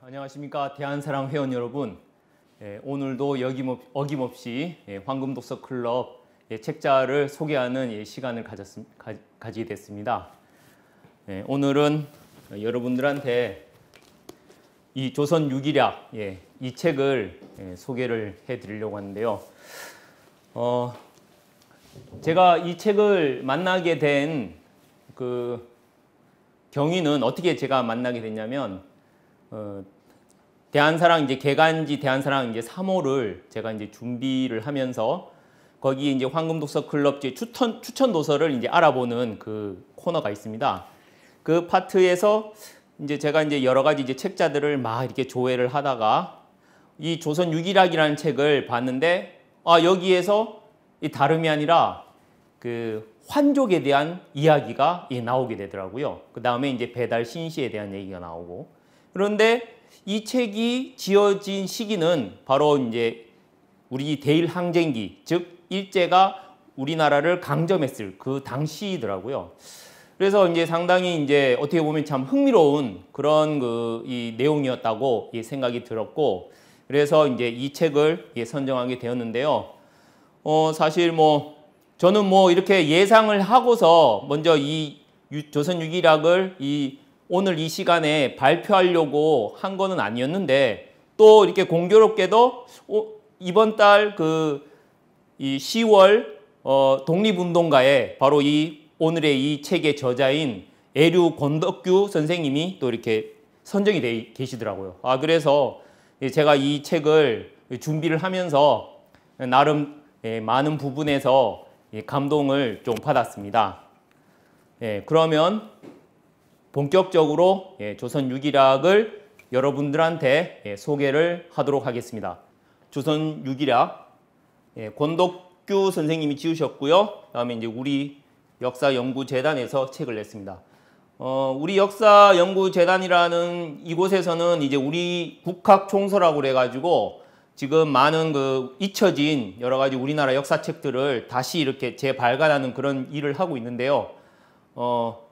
안녕하십니까 대한사랑 회원 여러분. 오늘도 어김없이 황금독서클럽 책자를 소개하는 시간을 가지게 됐습니다. 오늘은 여러분들한테 이 조선 유기략 이 책을 소개를 해드리려고 하는데요. 제가 이 책을 만나게 된 그 경위는 어떻게 제가 만나게 됐냐면 대한사랑 개간지 대한사랑 3호를 제가 준비를 하면서 거기 황금독서클럽 추천 도서를 알아보는 그 코너가 있습니다. 그 파트에서 제가 여러 가지 책자들을 막 이렇게 조회를 하다가 이 조선 유기략이라는 책을 봤는데 여기에서 다름이 아니라 그 환족에 대한 이야기가 나오게 되더라고요. 그 다음에 배달 신시에 대한 얘기가 나오고, 그런데 이 책이 지어진 시기는 바로 우리 대일항쟁기, 즉 일제가 우리나라를 강점했을 그 당시더라고요. 그래서 상당히 어떻게 보면 참 흥미로운 그런 이 내용이었다고 생각이 들었고, 그래서 이 책을 선정하게 되었는데요. 사실 저는 이렇게 예상을 하고서 먼저 이 조선 유기략을 오늘 이 시간에 발표하려고 한 거는 아니었는데, 또 이렇게 공교롭게도 이번 달 이 10월 독립운동가에 바로 오늘의 이 책의 저자인 애류 권덕규 선생님이 또 이렇게 선정이 돼 계시더라고요. 그래서 제가 이 책을 준비를 하면서 나름 많은 부분에서 감동을 좀 받았습니다. 그러면 본격적으로 조선 유기략을 여러분들한테 소개를 하도록 하겠습니다. 조선 유기략 권덕규 선생님이 지으셨고요. 그다음에 우리 역사연구재단에서 책을 냈습니다. 우리 역사연구재단이라는 이곳에서는 우리 국학총서라고 그래가지고 지금 많은 잊혀진 여러 가지 우리나라 역사책들을 다시 이렇게 재발간하는 그런 일을 하고 있는데요.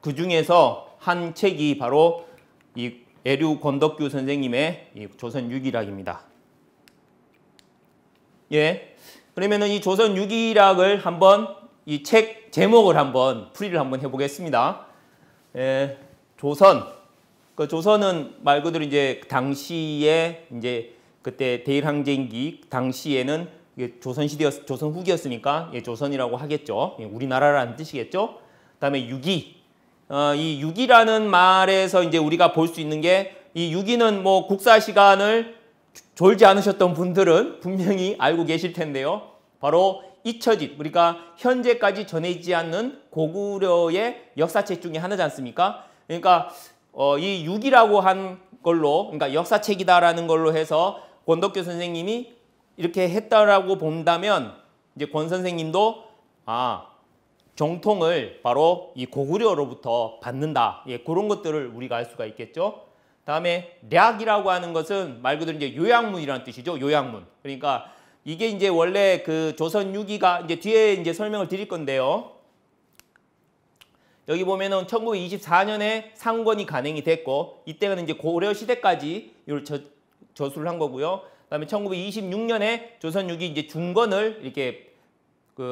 그 중에서 한 책이 바로 이 애류 권덕규 선생님의 이 조선 유기략입니다. 그러면은 이 조선 유기략을 한번 이 책 제목을 한번 풀이를 한번 해보겠습니다. 조선. 그 조선은 말 그대로 당시에 그때 대일항쟁기 당시에는 조선 후기였으니까 조선이라고 하겠죠. 우리나라라는 뜻이겠죠. 그다음에 유기. 이 유기라는 말에서 우리가 볼 수 있는 게, 이 유기는 국사 시간을 졸지 않으셨던 분들은 분명히 알고 계실 텐데요. 바로 잊혀진, 우리가 현재까지 전해지지 않는 고구려의 역사책 중에 하나지 않습니까? 그러니까 이 유기라고 한 걸로, 그러니까 역사책이다라는 걸로 해서 권덕규 선생님이 이렇게 했다라고 본다면 권 선생님도 정통을 바로 이 고구려로부터 받는다. 그런 것들을 우리가 알 수가 있겠죠. 다음에 략이라고 하는 것은 말 그대로 요약문이라는 뜻이죠. 요약문. 그러니까 이게 원래 그 조선 유기가 뒤에 설명을 드릴 건데요. 여기 보면은 1924년에 상권이 간행이 됐고, 이때는 고려 시대까지 저술을 한 거고요. 그다음에 1926년에 조선 유기 중건을 이렇게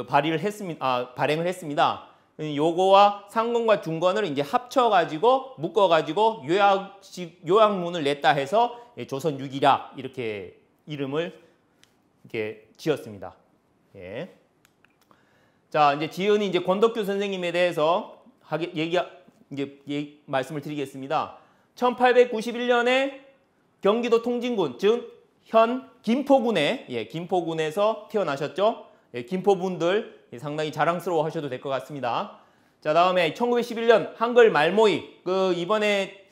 발행을 했습니다. 요거와 상권과 중건을 합쳐가지고 묶어가지고 요약문을 냈다 해서 조선 유기략 이렇게 이름을 이렇게 지었습니다. 자, 지은 권덕규 선생님에 대해서 말씀을 드리겠습니다. 1891년에 경기도 통진군, 즉 현 김포군에서 태어나셨죠. 김포분들 상당히 자랑스러워 하셔도 될 것 같습니다. 자, 다음에 1911년 한글 말모이, 이번에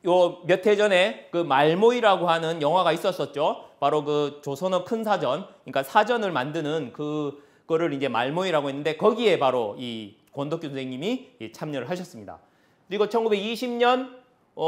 요 몇 해 전에 말모이라고 하는 영화가 있었었죠. 바로 조선어 큰 사전, 그러니까 사전을 만드는 그거를 말모이라고 했는데, 거기에 바로 이 권덕규 선생님이 참여를 하셨습니다. 그리고 1920년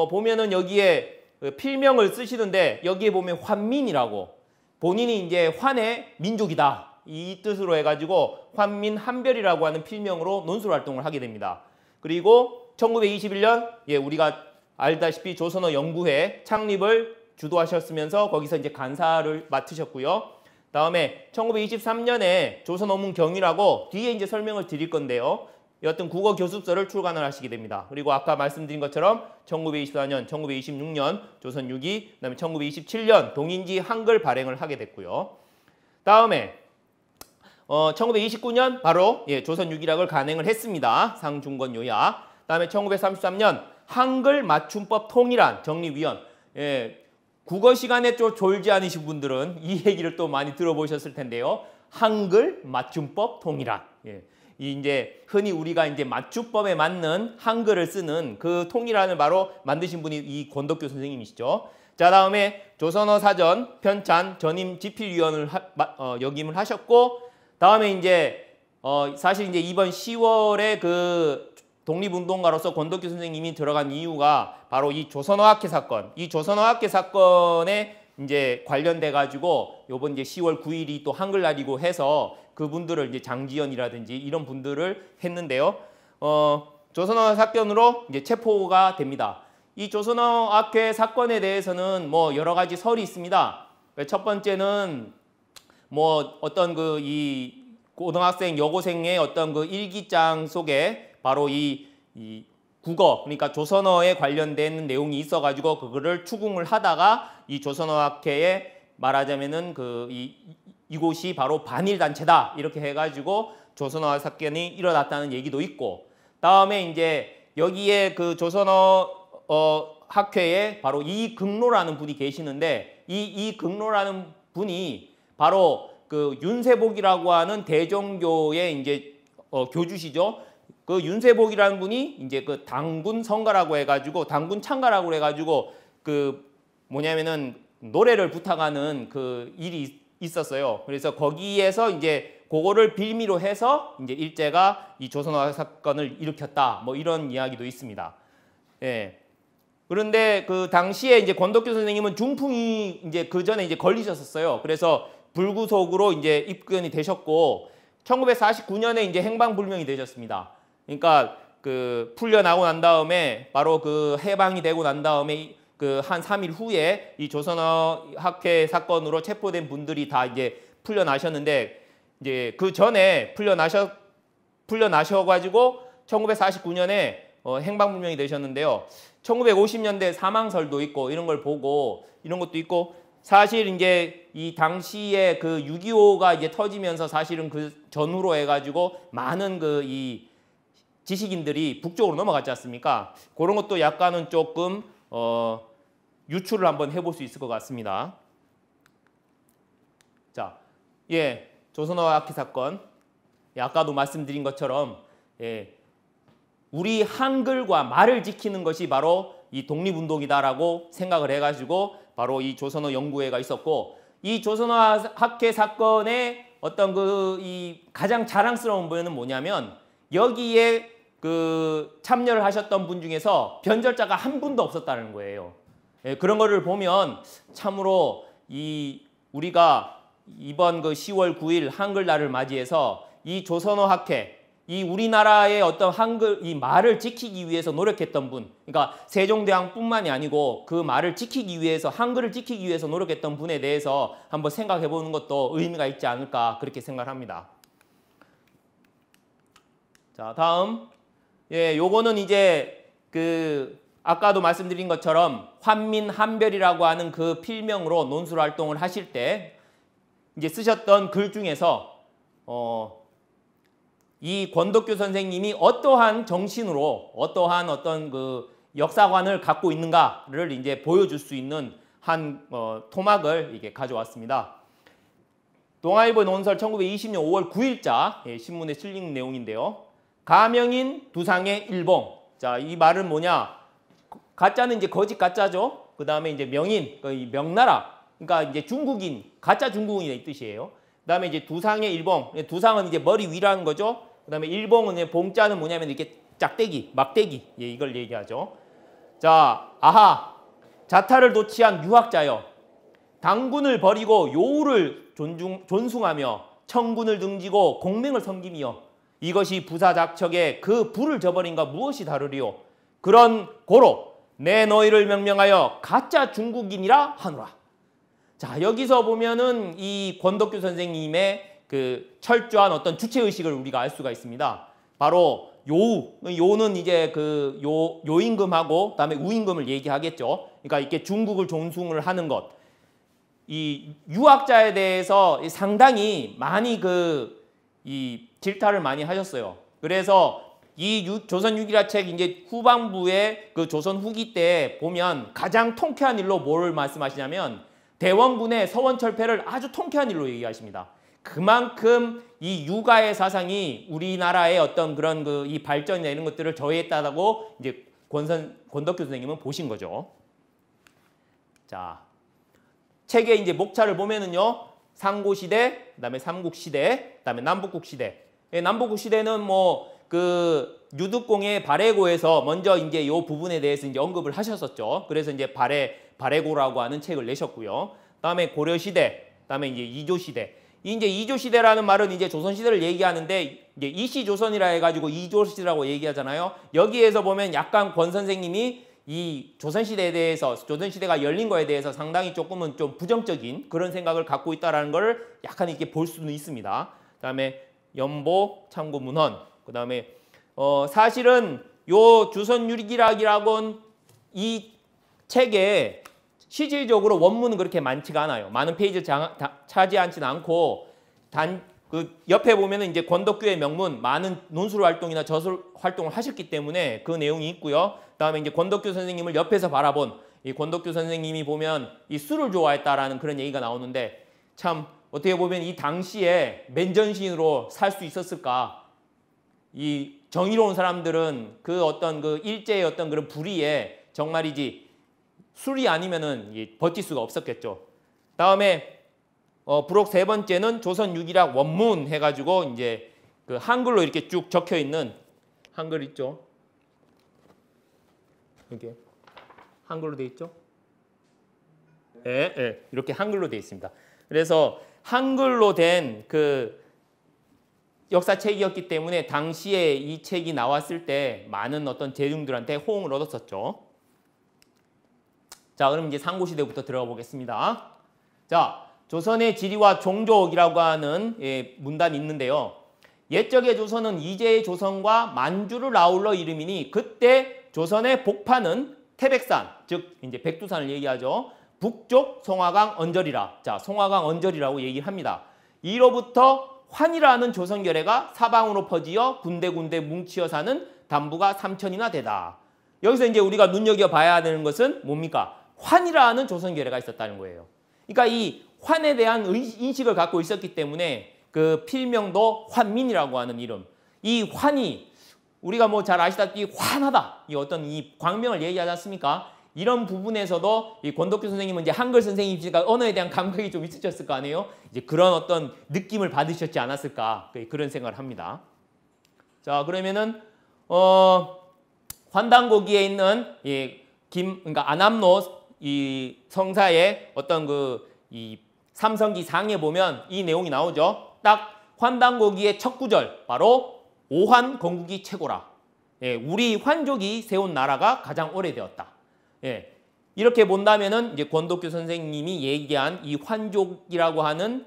보면은 여기에 필명을 쓰시는데, 여기에 보면 환민이라고, 본인이 환의 민족이다 이 뜻으로 해가지고 환민한별이라고 하는 필명으로 논술 활동을 하게 됩니다. 그리고 1921년 우리가 알다시피 조선어 연구회 창립을 주도하셨으면서 거기서 이제 간사를 맡으셨고요. 다음에 1923년에 조선어문경이라고 뒤에 이제 설명을 드릴 건데요. 여튼 국어 교습서를 출간을 하시게 됩니다. 그리고 아까 말씀드린 것처럼 1924년, 1926년 조선 6기, 그다음에 1927년 동인지 한글 발행을 하게 됐고요. 다음에 1929년 바로 조선 6기락을 간행을 했습니다. 상중건 요약. 다음에 1933년 한글 맞춤법 통일안 정리위원. 국어 시간에 좀 졸지 않으신 분들은 이 얘기를 또 많이 들어보셨을 텐데요. 한글 맞춤법 통일안. 이제 흔히 우리가 이제 맞춤법에 맞는 한글을 쓰는 그 통일안을 바로 만드신 분이 이 권덕규 선생님이시죠. 자, 다음에 조선어 사전 편찬 전임 집필위원을 역임을 하셨고, 다음에 이제 사실 이제 이번 10월에 그 독립운동가로서 권덕규 선생님이 들어간 이유가 바로 이 조선어학회 사건, 이 조선어학회 사건에 이제 관련돼 가지고 요번 이제 10월 9일이 또 한글날이고 해서 그분들을 이제 장지연이라든지 이런 분들을 했는데요. 조선어 사건으로 이제 체포가 됩니다. 이 조선어학회 사건에 대해서는 뭐 여러 가지 설이 있습니다. 첫 번째는 뭐 어떤 그 이 고등학생 여고생의 어떤 그 일기장 속에 바로 이 국어, 그러니까 조선어에 관련된 내용이 있어가지고 그거를 추궁을 하다가 이 조선어학회에 말하자면은 이곳이 바로 반일 단체다 이렇게 해가지고 조선어 사건이 일어났다는 얘기도 있고, 다음에 이제 여기에 그 조선어 학회에 바로 이극로라는 분이 계시는데 이극로라는 분이 바로 그 윤세복이라고 하는 대종교의 이제 교주시죠. 그 윤세복이라는 분이 이제 그 당군 성가라고 해가지고 당군 창가라고 해가지고 그 뭐냐면은 노래를 부탁하는 그 일이 있었어요. 그래서 거기에서 이제 그거를 빌미로 해서 이제 일제가 이 조선어 사건을 일으켰다. 뭐 이런 이야기도 있습니다. 예. 그런데 그 당시에 이제 권덕규 선생님은 중풍이 이제 그 전에 이제 걸리셨었어요. 그래서 불구속으로 이제 입건이 되셨고 1949년에 이제 행방불명이 되셨습니다. 그러니까 그 풀려나고 난 다음에 바로 그 해방이 되고 난 다음에 그 한 3일 후에 이 조선어 학회 사건으로 체포된 분들이 다 이제 풀려나셨는데 이제 그 전에 풀려나셔가지고 1949년에 행방불명이 되셨는데요. 1950년대 사망설도 있고 이런 걸 보고 이런 것도 있고 사실 이제 이 당시에 그 6.25가 이제 터지면서 사실은 그 전후로 해가지고 많은 그 이 지식인들이 북쪽으로 넘어갔지 않습니까? 그런 것도 약간은 조금 유추를 한번 해볼 수 있을 것 같습니다. 자, 조선어 학회 사건. 아까도 말씀드린 것처럼 우리 한글과 말을 지키는 것이 바로 이 독립운동이다라고 생각을 해가지고 바로 이 조선어 연구회가 있었고, 이 조선어 학회 사건의 어떤 그 이 가장 자랑스러운 부분은 뭐냐면 여기에 그 참여를 하셨던 분 중에서 변절자가 한 분도 없었다는 거예요. 그런 거를 보면 참으로 우리가 이번 그 10월 9일 한글날을 맞이해서 이 조선어 학회, 이 우리나라의 어떤 한글 이 말을 지키기 위해서 노력했던 분, 그러니까 세종대왕뿐만이 아니고 그 말을 지키기 위해서 한글을 지키기 위해서 노력했던 분에 대해서 한번 생각해 보는 것도 의미가 있지 않을까 그렇게 생각합니다. 자, 다음 요거는 이제 그 아까도 말씀드린 것처럼 환민한별이라고 하는 그 필명으로 논술 활동을 하실 때 이제 쓰셨던 글 중에서 이 권덕규 선생님이 어떠한 정신으로 어떠한 어떤 그 역사관을 갖고 있는가를 이제 보여줄 수 있는 한 토막을 이게 가져왔습니다. 동아일보 논설 1920년 5월 9일자 신문에 실린 내용인데요. 가명인 두상의 일봉. 자, 이 말은 뭐냐? 가짜는 이제 거짓 가짜죠. 그 다음에 이제 명인, 명나라. 그러니까 이제 중국인, 가짜 중국인의 이 뜻이에요. 그 다음에 이제 두상의 일봉. 두상은 이제 머리 위라는 거죠. 그 다음에 일봉은 이제 봉자는 뭐냐면 이렇게 짝대기, 막대기. 이걸 얘기하죠. 자, 아하. 자타를 도취한 유학자여. 당군을 버리고 요우를 존숭하며 청군을 등지고 공명을 섬기며 이것이 부사작척에 그 부를 저버린가 무엇이 다르리요. 그런 고로 내 너희를 명령하여 가짜 중국인이라 하노라. 자, 여기서 보면은 이 권덕규 선생님의 그 철저한 어떤 주체의식을 우리가 알 수가 있습니다. 바로 요는 이제 그 요임금하고 그다음에 우임금을 얘기하겠죠. 그러니까 이렇게 중국을 존중을 하는 것. 이 유학자에 대해서 상당히 많이 이 질타를 많이 하셨어요. 그래서 이 조선 유기라 책 이제 후반부에 그 조선 후기 때 보면 가장 통쾌한 일로 뭘 말씀하시냐면 대원군의 서원철폐를 아주 통쾌한 일로 얘기하십니다. 그만큼 이 유가의 사상이 우리나라의 어떤 그런 이 발전이나 이런 것들을 저해했다고 이제 권덕규 선생님은 보신 거죠. 자, 책의 이제 목차를 보면은요, 상고시대, 그다음에 삼국시대, 그다음에 남북국시대. 남북국시대는 뭐 그 유득공의 발해고에서 먼저 이제 요 부분에 대해서 이제 언급을 하셨었죠. 그래서 이제 발해고라고 하는 책을 내셨고요. 그다음에 고려시대, 그다음에 이제 이조시대. 이제 이조시대라는 말은 이제 조선시대를 얘기하는데 이제 이시조선이라 해가지고 이조시대라고 얘기하잖아요. 여기에서 보면 약간 권 선생님이 이 조선시대에 대해서, 조선시대가 열린 거에 대해서 상당히 조금은 좀 부정적인 그런 생각을 갖고 있다라는 걸 약간 이렇게 볼 수는 있습니다. 그다음에 연보 참고문헌, 그다음에 사실은 요 주선유기락이라고는 이 책에 실질적으로 원문은 그렇게 많지가 않아요. 많은 페이지를 차지하지는 않고 그 옆에 보면은 이제 권덕규의 명문 많은 논술 활동이나 저술 활동을 하셨기 때문에 그 내용이 있고요. 그다음에 이제 권덕규 선생님을 옆에서 바라본 이 권덕규 선생님이 보면 이 술을 좋아했다라는 그런 얘기가 나오는데 참 어떻게 보면 이 당시에 맨전신으로 살 수 있었을까? 이 정의로운 사람들은 그 어떤 그 일제의 어떤 그런 불의에 정말이지 술이 아니면은 버틸 수가 없었겠죠. 다음에 부록 세 번째는 조선 유기락 원문 해가지고 이제 그 한글로 이렇게 쭉 적혀 있는 한글 있죠. 이렇게 한글로 돼 있죠. 예, 이렇게 한글로 돼 있습니다. 그래서 한글로 된 그 역사책이었기 때문에 당시에 이 책이 나왔을 때 많은 어떤 대중들한테 호응을 얻었었죠. 자, 그럼 이제 상고시대부터 들어가 보겠습니다. 자, 조선의 지리와 종족이라고 하는 문단이 있는데요. 옛적의 조선은 이제의 조선과 만주를 아울러 이름이니 그때 조선의 복파는 태백산, 즉 이제 백두산을 얘기하죠. 북쪽 송화강 언저리라. 자, 송화강 언저리라고 얘기를 합니다. 이로부터 환이라는 조선 결해가 사방으로 퍼지어 군데군데 뭉치어 사는 담부가 3천이나 되다. 여기서 이제 우리가 눈여겨봐야 되는 것은 뭡니까? 환이라는 조선 결해가 있었다는 거예요. 그러니까 이 환에 대한 인식을 갖고 있었기 때문에 그 필명도 환민이라고 하는 이름. 이 환이 우리가 뭐 잘 아시다시피 환하다. 이 어떤 이 광명을 얘기하지 않습니까? 이런 부분에서도 이 권덕규 선생님은 이제 한글 선생님이시니까 언어에 대한 감각이 좀 있으셨을 거 아니에요? 이제 그런 어떤 느낌을 받으셨지 않았을까? 그런 생각을 합니다. 자, 그러면은 환단고기에 있는 그러니까 안암로 이 성사의 어떤 이 삼성기 상에 보면 이 내용이 나오죠. 딱 환단고기의 첫 구절 바로 오환 건국이 최고라. 예, 우리 환족이 세운 나라가 가장 오래되었다. 예, 이렇게 본다면은 이제 권덕규 선생님이 얘기한 이 환족이라고 하는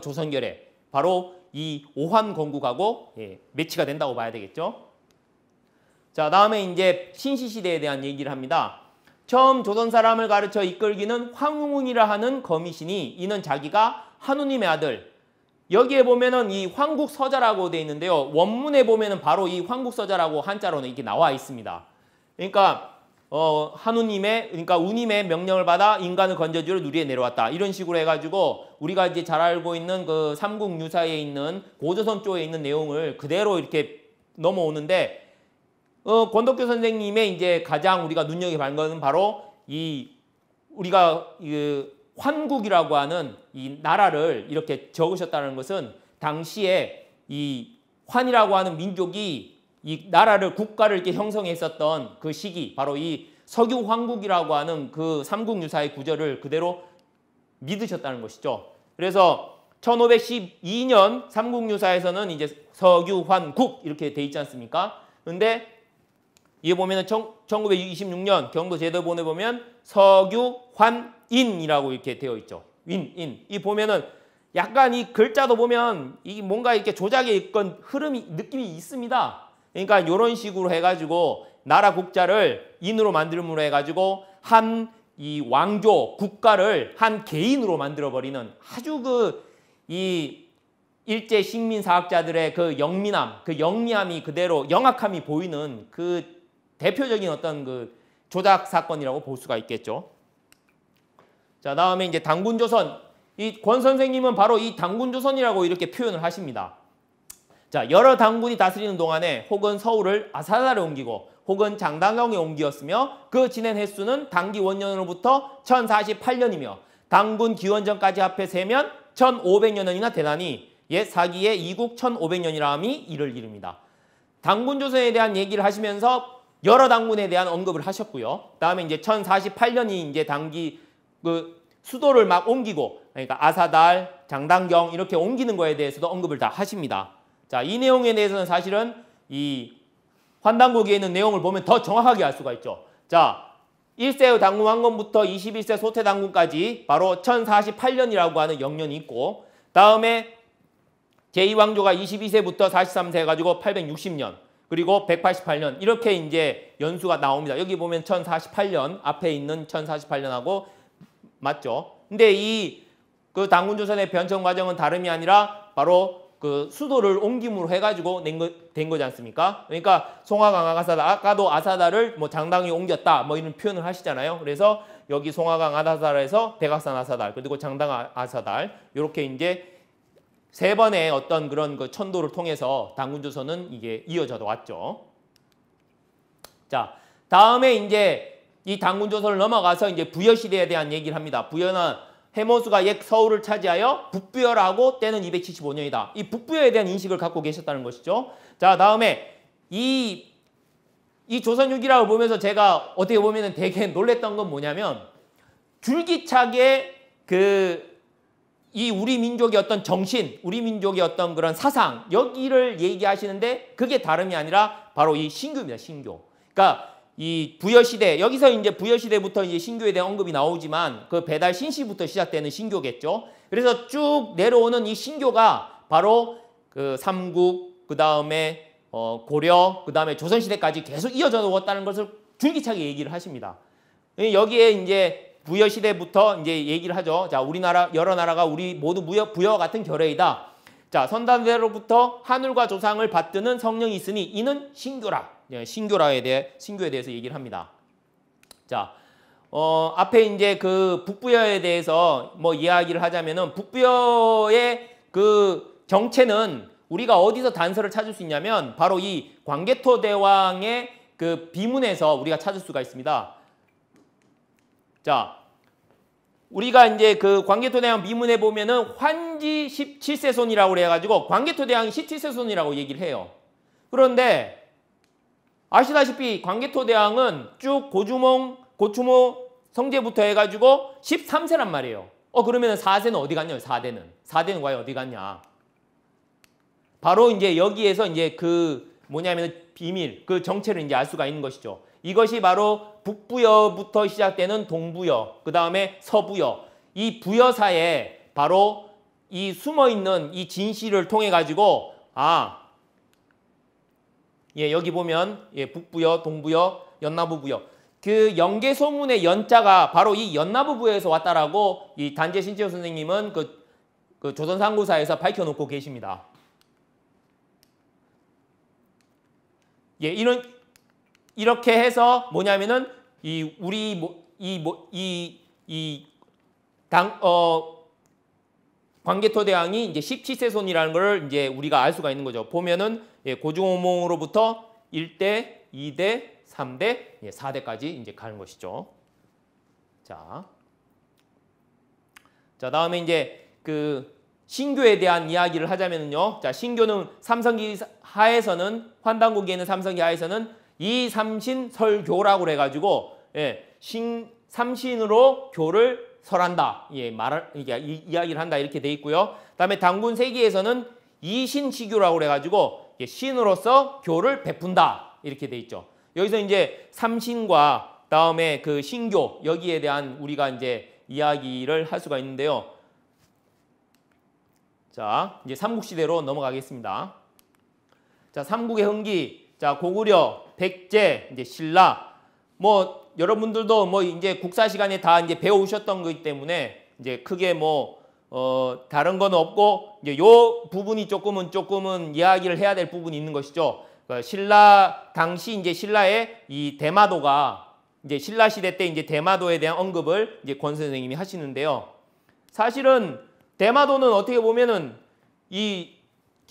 조선결해 바로 이 오환 건국하고 매치가 된다고 봐야 되겠죠. 자, 다음에 이제 신시시대에 대한 얘기를 합니다. 처음 조선 사람을 가르쳐 이끌기는 황웅이라 하는 거미시니 이는 자기가 한우님의 아들. 여기에 보면은 이 황국서자라고 되어 있는데요. 원문에 보면은 바로 이 황국서자라고 한자로는 이렇게 나와 있습니다. 그러니까 그러니까 우님의 명령을 받아 인간을 건져주려 누리에 내려왔다. 이런 식으로 해가지고 우리가 이제 잘 알고 있는 그 삼국유사에 있는 고조선 쪽에 있는 내용을 그대로 이렇게 넘어오는데 권덕규 선생님의 이제 가장 우리가 눈여겨볼 것은 바로 우리가 환국이라고 하는 이 나라를 이렇게 적으셨다는 것은 당시에 이 환이라고 하는 민족이 이 나라를 국가를 이렇게 형성했었던 그 시기 바로 이 석유 황국이라고 하는 그 삼국유사의 구절을 그대로 믿으셨다는 것이죠. 그래서 1512년 삼국유사에서는 이제 석유 환국 이렇게 돼 있지 않습니까? 근데 이게 보면은 1926년 경도 제도본에 보면 서규환인이라고 이렇게 되어 있죠. 인. 이 보면은 약간 이 글자도 보면 이게 뭔가 이렇게 조작의 있건 흐름이 느낌이 있습니다. 그러니까 이런 식으로 해가지고 나라 국자를 인으로 만들므로 해가지고 한 이 왕조 국가를 한 개인으로 만들어 버리는 아주 이 일제 식민 사학자들의 그 영민함, 그 영리함이 그대로 영악함이 보이는 그 대표적인 어떤 그 조작 사건이라고 볼 수가 있겠죠. 자, 다음에 이제 당군조선. 이 권 선생님은 바로 이 당군조선이라고 이렇게 표현을 하십니다. 자, 여러 당군이 다스리는 동안에 혹은 서울을 아사달에 옮기고 혹은 장당경에 옮기었으며 그 지낸 횟수는 당기 원년으로부터 1048년이며 당군 기원전까지 합해 세면 1500년이나 되나니 옛 사기의 이국 1500년이라 함이 이를 이릅니다. 당군조선에 대한 얘기를 하시면서 여러 당군에 대한 언급을 하셨고요. 다음에 이제 1048년이 이제 당기 그 수도를 막 옮기고 그러니까 아사달, 장당경 이렇게 옮기는 거에 대해서도 언급을 다 하십니다. 자, 이 내용에 대해서는 사실은 이 환단고기에 있는 내용을 보면 더 정확하게 알 수가 있죠. 자, 1세 당군 왕건부터 21세 소태 당군까지 바로 1048년이라고 하는 영년이 있고 다음에 제2왕조가 22세부터 43세 해가지고 860년 그리고 188년 이렇게 이제 연수가 나옵니다. 여기 보면 1048년 앞에 있는 1048년하고 맞죠? 근데 이 그 당군조선의 변천 과정은 다름이 아니라 바로 그 수도를 옮김으로 해가지고 된 거지 않습니까? 그러니까 송화강 아사달, 아까도 아사달을 뭐 장당이 옮겼다 뭐 이런 표현을 하시잖아요. 그래서 여기 송화강 아사달에서 백악산 아사달 그리고 장당 아사달 이렇게 이제 세 번의 어떤 그런 그 천도를 통해서 당군조선은 이게 이어져 왔죠. 자, 다음에 이제 이 당군조선을 넘어가서 이제 부여시대에 대한 얘기를 합니다. 부여는 해모수가 옛 서울을 차지하여 북부여라고 때는 275년이다. 이 북부여에 대한 인식을 갖고 계셨다는 것이죠. 자, 다음에 이 조선유기라고 보면서 제가 어떻게 보면 되게 놀랬던 건 뭐냐면 줄기차게 이 우리 민족의 어떤 정신, 우리 민족의 어떤 그런 사상 여기를 얘기하시는데 그게 다름이 아니라 바로 이 신교입니다. 신교. 그러니까 이 부여시대, 여기서 이제 부여시대부터 이제 신교에 대한 언급이 나오지만 그 배달 신시부터 시작되는 신교겠죠. 그래서 쭉 내려오는 이 신교가 바로 그 삼국, 그 다음에 고려, 그 다음에 조선시대까지 계속 이어져 왔다는 것을 줄기차게 얘기를 하십니다. 여기에 이제 부여시대부터 이제 얘기를 하죠. 자, 우리나라, 여러 나라가 우리 모두 부여와 같은 결례이다. 자, 선단대로부터 하늘과 조상을 받드는 성령이 있으니 이는 신교라. 신교에 대해서 얘기를 합니다. 자, 앞에 이제 그 북부여에 대해서 뭐 이야기를 하자면은 북부여의 그 정체는 우리가 어디서 단서를 찾을 수 있냐면 바로 이 광개토 대왕의 그 비문에서 우리가 찾을 수가 있습니다. 자, 우리가 이제 그 광개토 대왕 비문에 보면은 환지 17세손이라고 해가지고 광개토 대왕이 17세손이라고 얘기를 해요. 그런데 아시다시피 광개토 대왕은 쭉 고추몽 성제부터 해가지고 13세란 말이에요. 그러면 4세는 어디 갔냐요? 4대는 과연 어디 갔냐? 바로 이제 여기에서 이제 그 뭐냐면 비밀, 그 정체를 이제 알 수가 있는 것이죠. 이것이 바로 북부여부터 시작되는 동부여, 그 다음에 서부여. 이 부여사에 바로 이 숨어있는 이 진실을 통해 가지고 여기 보면 북부여, 동부여, 연나부부여. 그 연개소문의 연자가 바로 이 연나부부여에서 왔다라고 이 단재 신채호 선생님은 그 조선상고사에서 밝혀놓고 계십니다. 이렇게 해서 뭐냐면은 광개토 대왕이 이제 17세손이라는 걸 이제 우리가 알 수가 있는 거죠. 보면은 고중오몽으로부터 1대, 2대, 3대, 4대까지 이제 가는 것이죠. 자, 다음에 이제 그 신교에 대한 이야기를 하자면요. 자, 신교는 삼성기 하에서는 환단고기에는 삼성기 하에서는 이삼신설교라고 해가지고 삼신으로 교를 설한다. 이야기를 한다 이렇게 돼 있고요. 그다음에 당군 세기에서는 이신시교라고 해가지고 신으로서 교를 베푼다 이렇게 돼 있죠. 여기서 이제 삼신과 다음에 그 신교 여기에 대한 우리가 이제 이야기를 할 수가 있는데요. 자, 이제 삼국시대로 넘어가겠습니다. 자, 삼국의 흥기, 자, 고구려, 백제, 이제 신라, 뭐 여러분들도 뭐 이제 국사 시간에 다 이제 배우셨던 거기 때문에 이제 크게 뭐 다른 건 없고 이제 요 부분이 조금은 이야기를 해야 될 부분이 있는 것이죠. 신라 당시 이제 신라의 이 대마도가 이제 신라 시대 때 이제 대마도에 대한 언급을 이제 권 선생님이 하시는데요. 사실은 대마도는 어떻게 보면은 이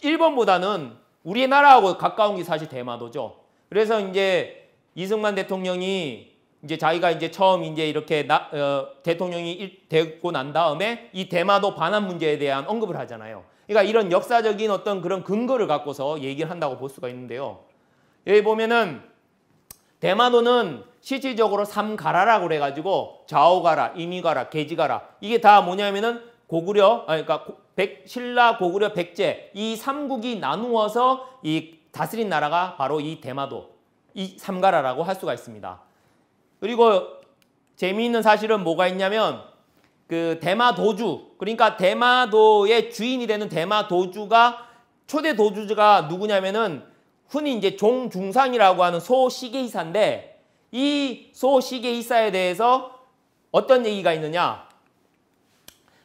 일본보다는 우리나라하고 가까운 게 사실 대마도죠. 그래서 이제 이승만 대통령이 이제 자기가 이제 처음 이제 이렇게 대통령이 되고 난 다음에 이 대마도 반환 문제에 대한 언급을 하잖아요. 그러니까 이런 역사적인 어떤 그런 근거를 갖고서 얘기를 한다고 볼 수가 있는데요. 여기 보면은 대마도는 실질적으로 삼가라라고 그래가지고 좌우가라, 임의가라, 계지가라 이게 다 뭐냐면은 고구려, 그러니까 신라, 고구려, 백제 이 삼국이 나누어서 이 다스린 나라가 바로 이 대마도, 이 삼가라라고 할 수가 있습니다. 그리고 재미있는 사실은 뭐가 있냐면 그 대마도주, 그러니까 대마도의 주인이 되는 대마도주가 초대 도주가 누구냐면은 흔히 이제 종중상이라고 하는 소시계이사인데 이 소시계이사에 대해서 어떤 얘기가 있느냐?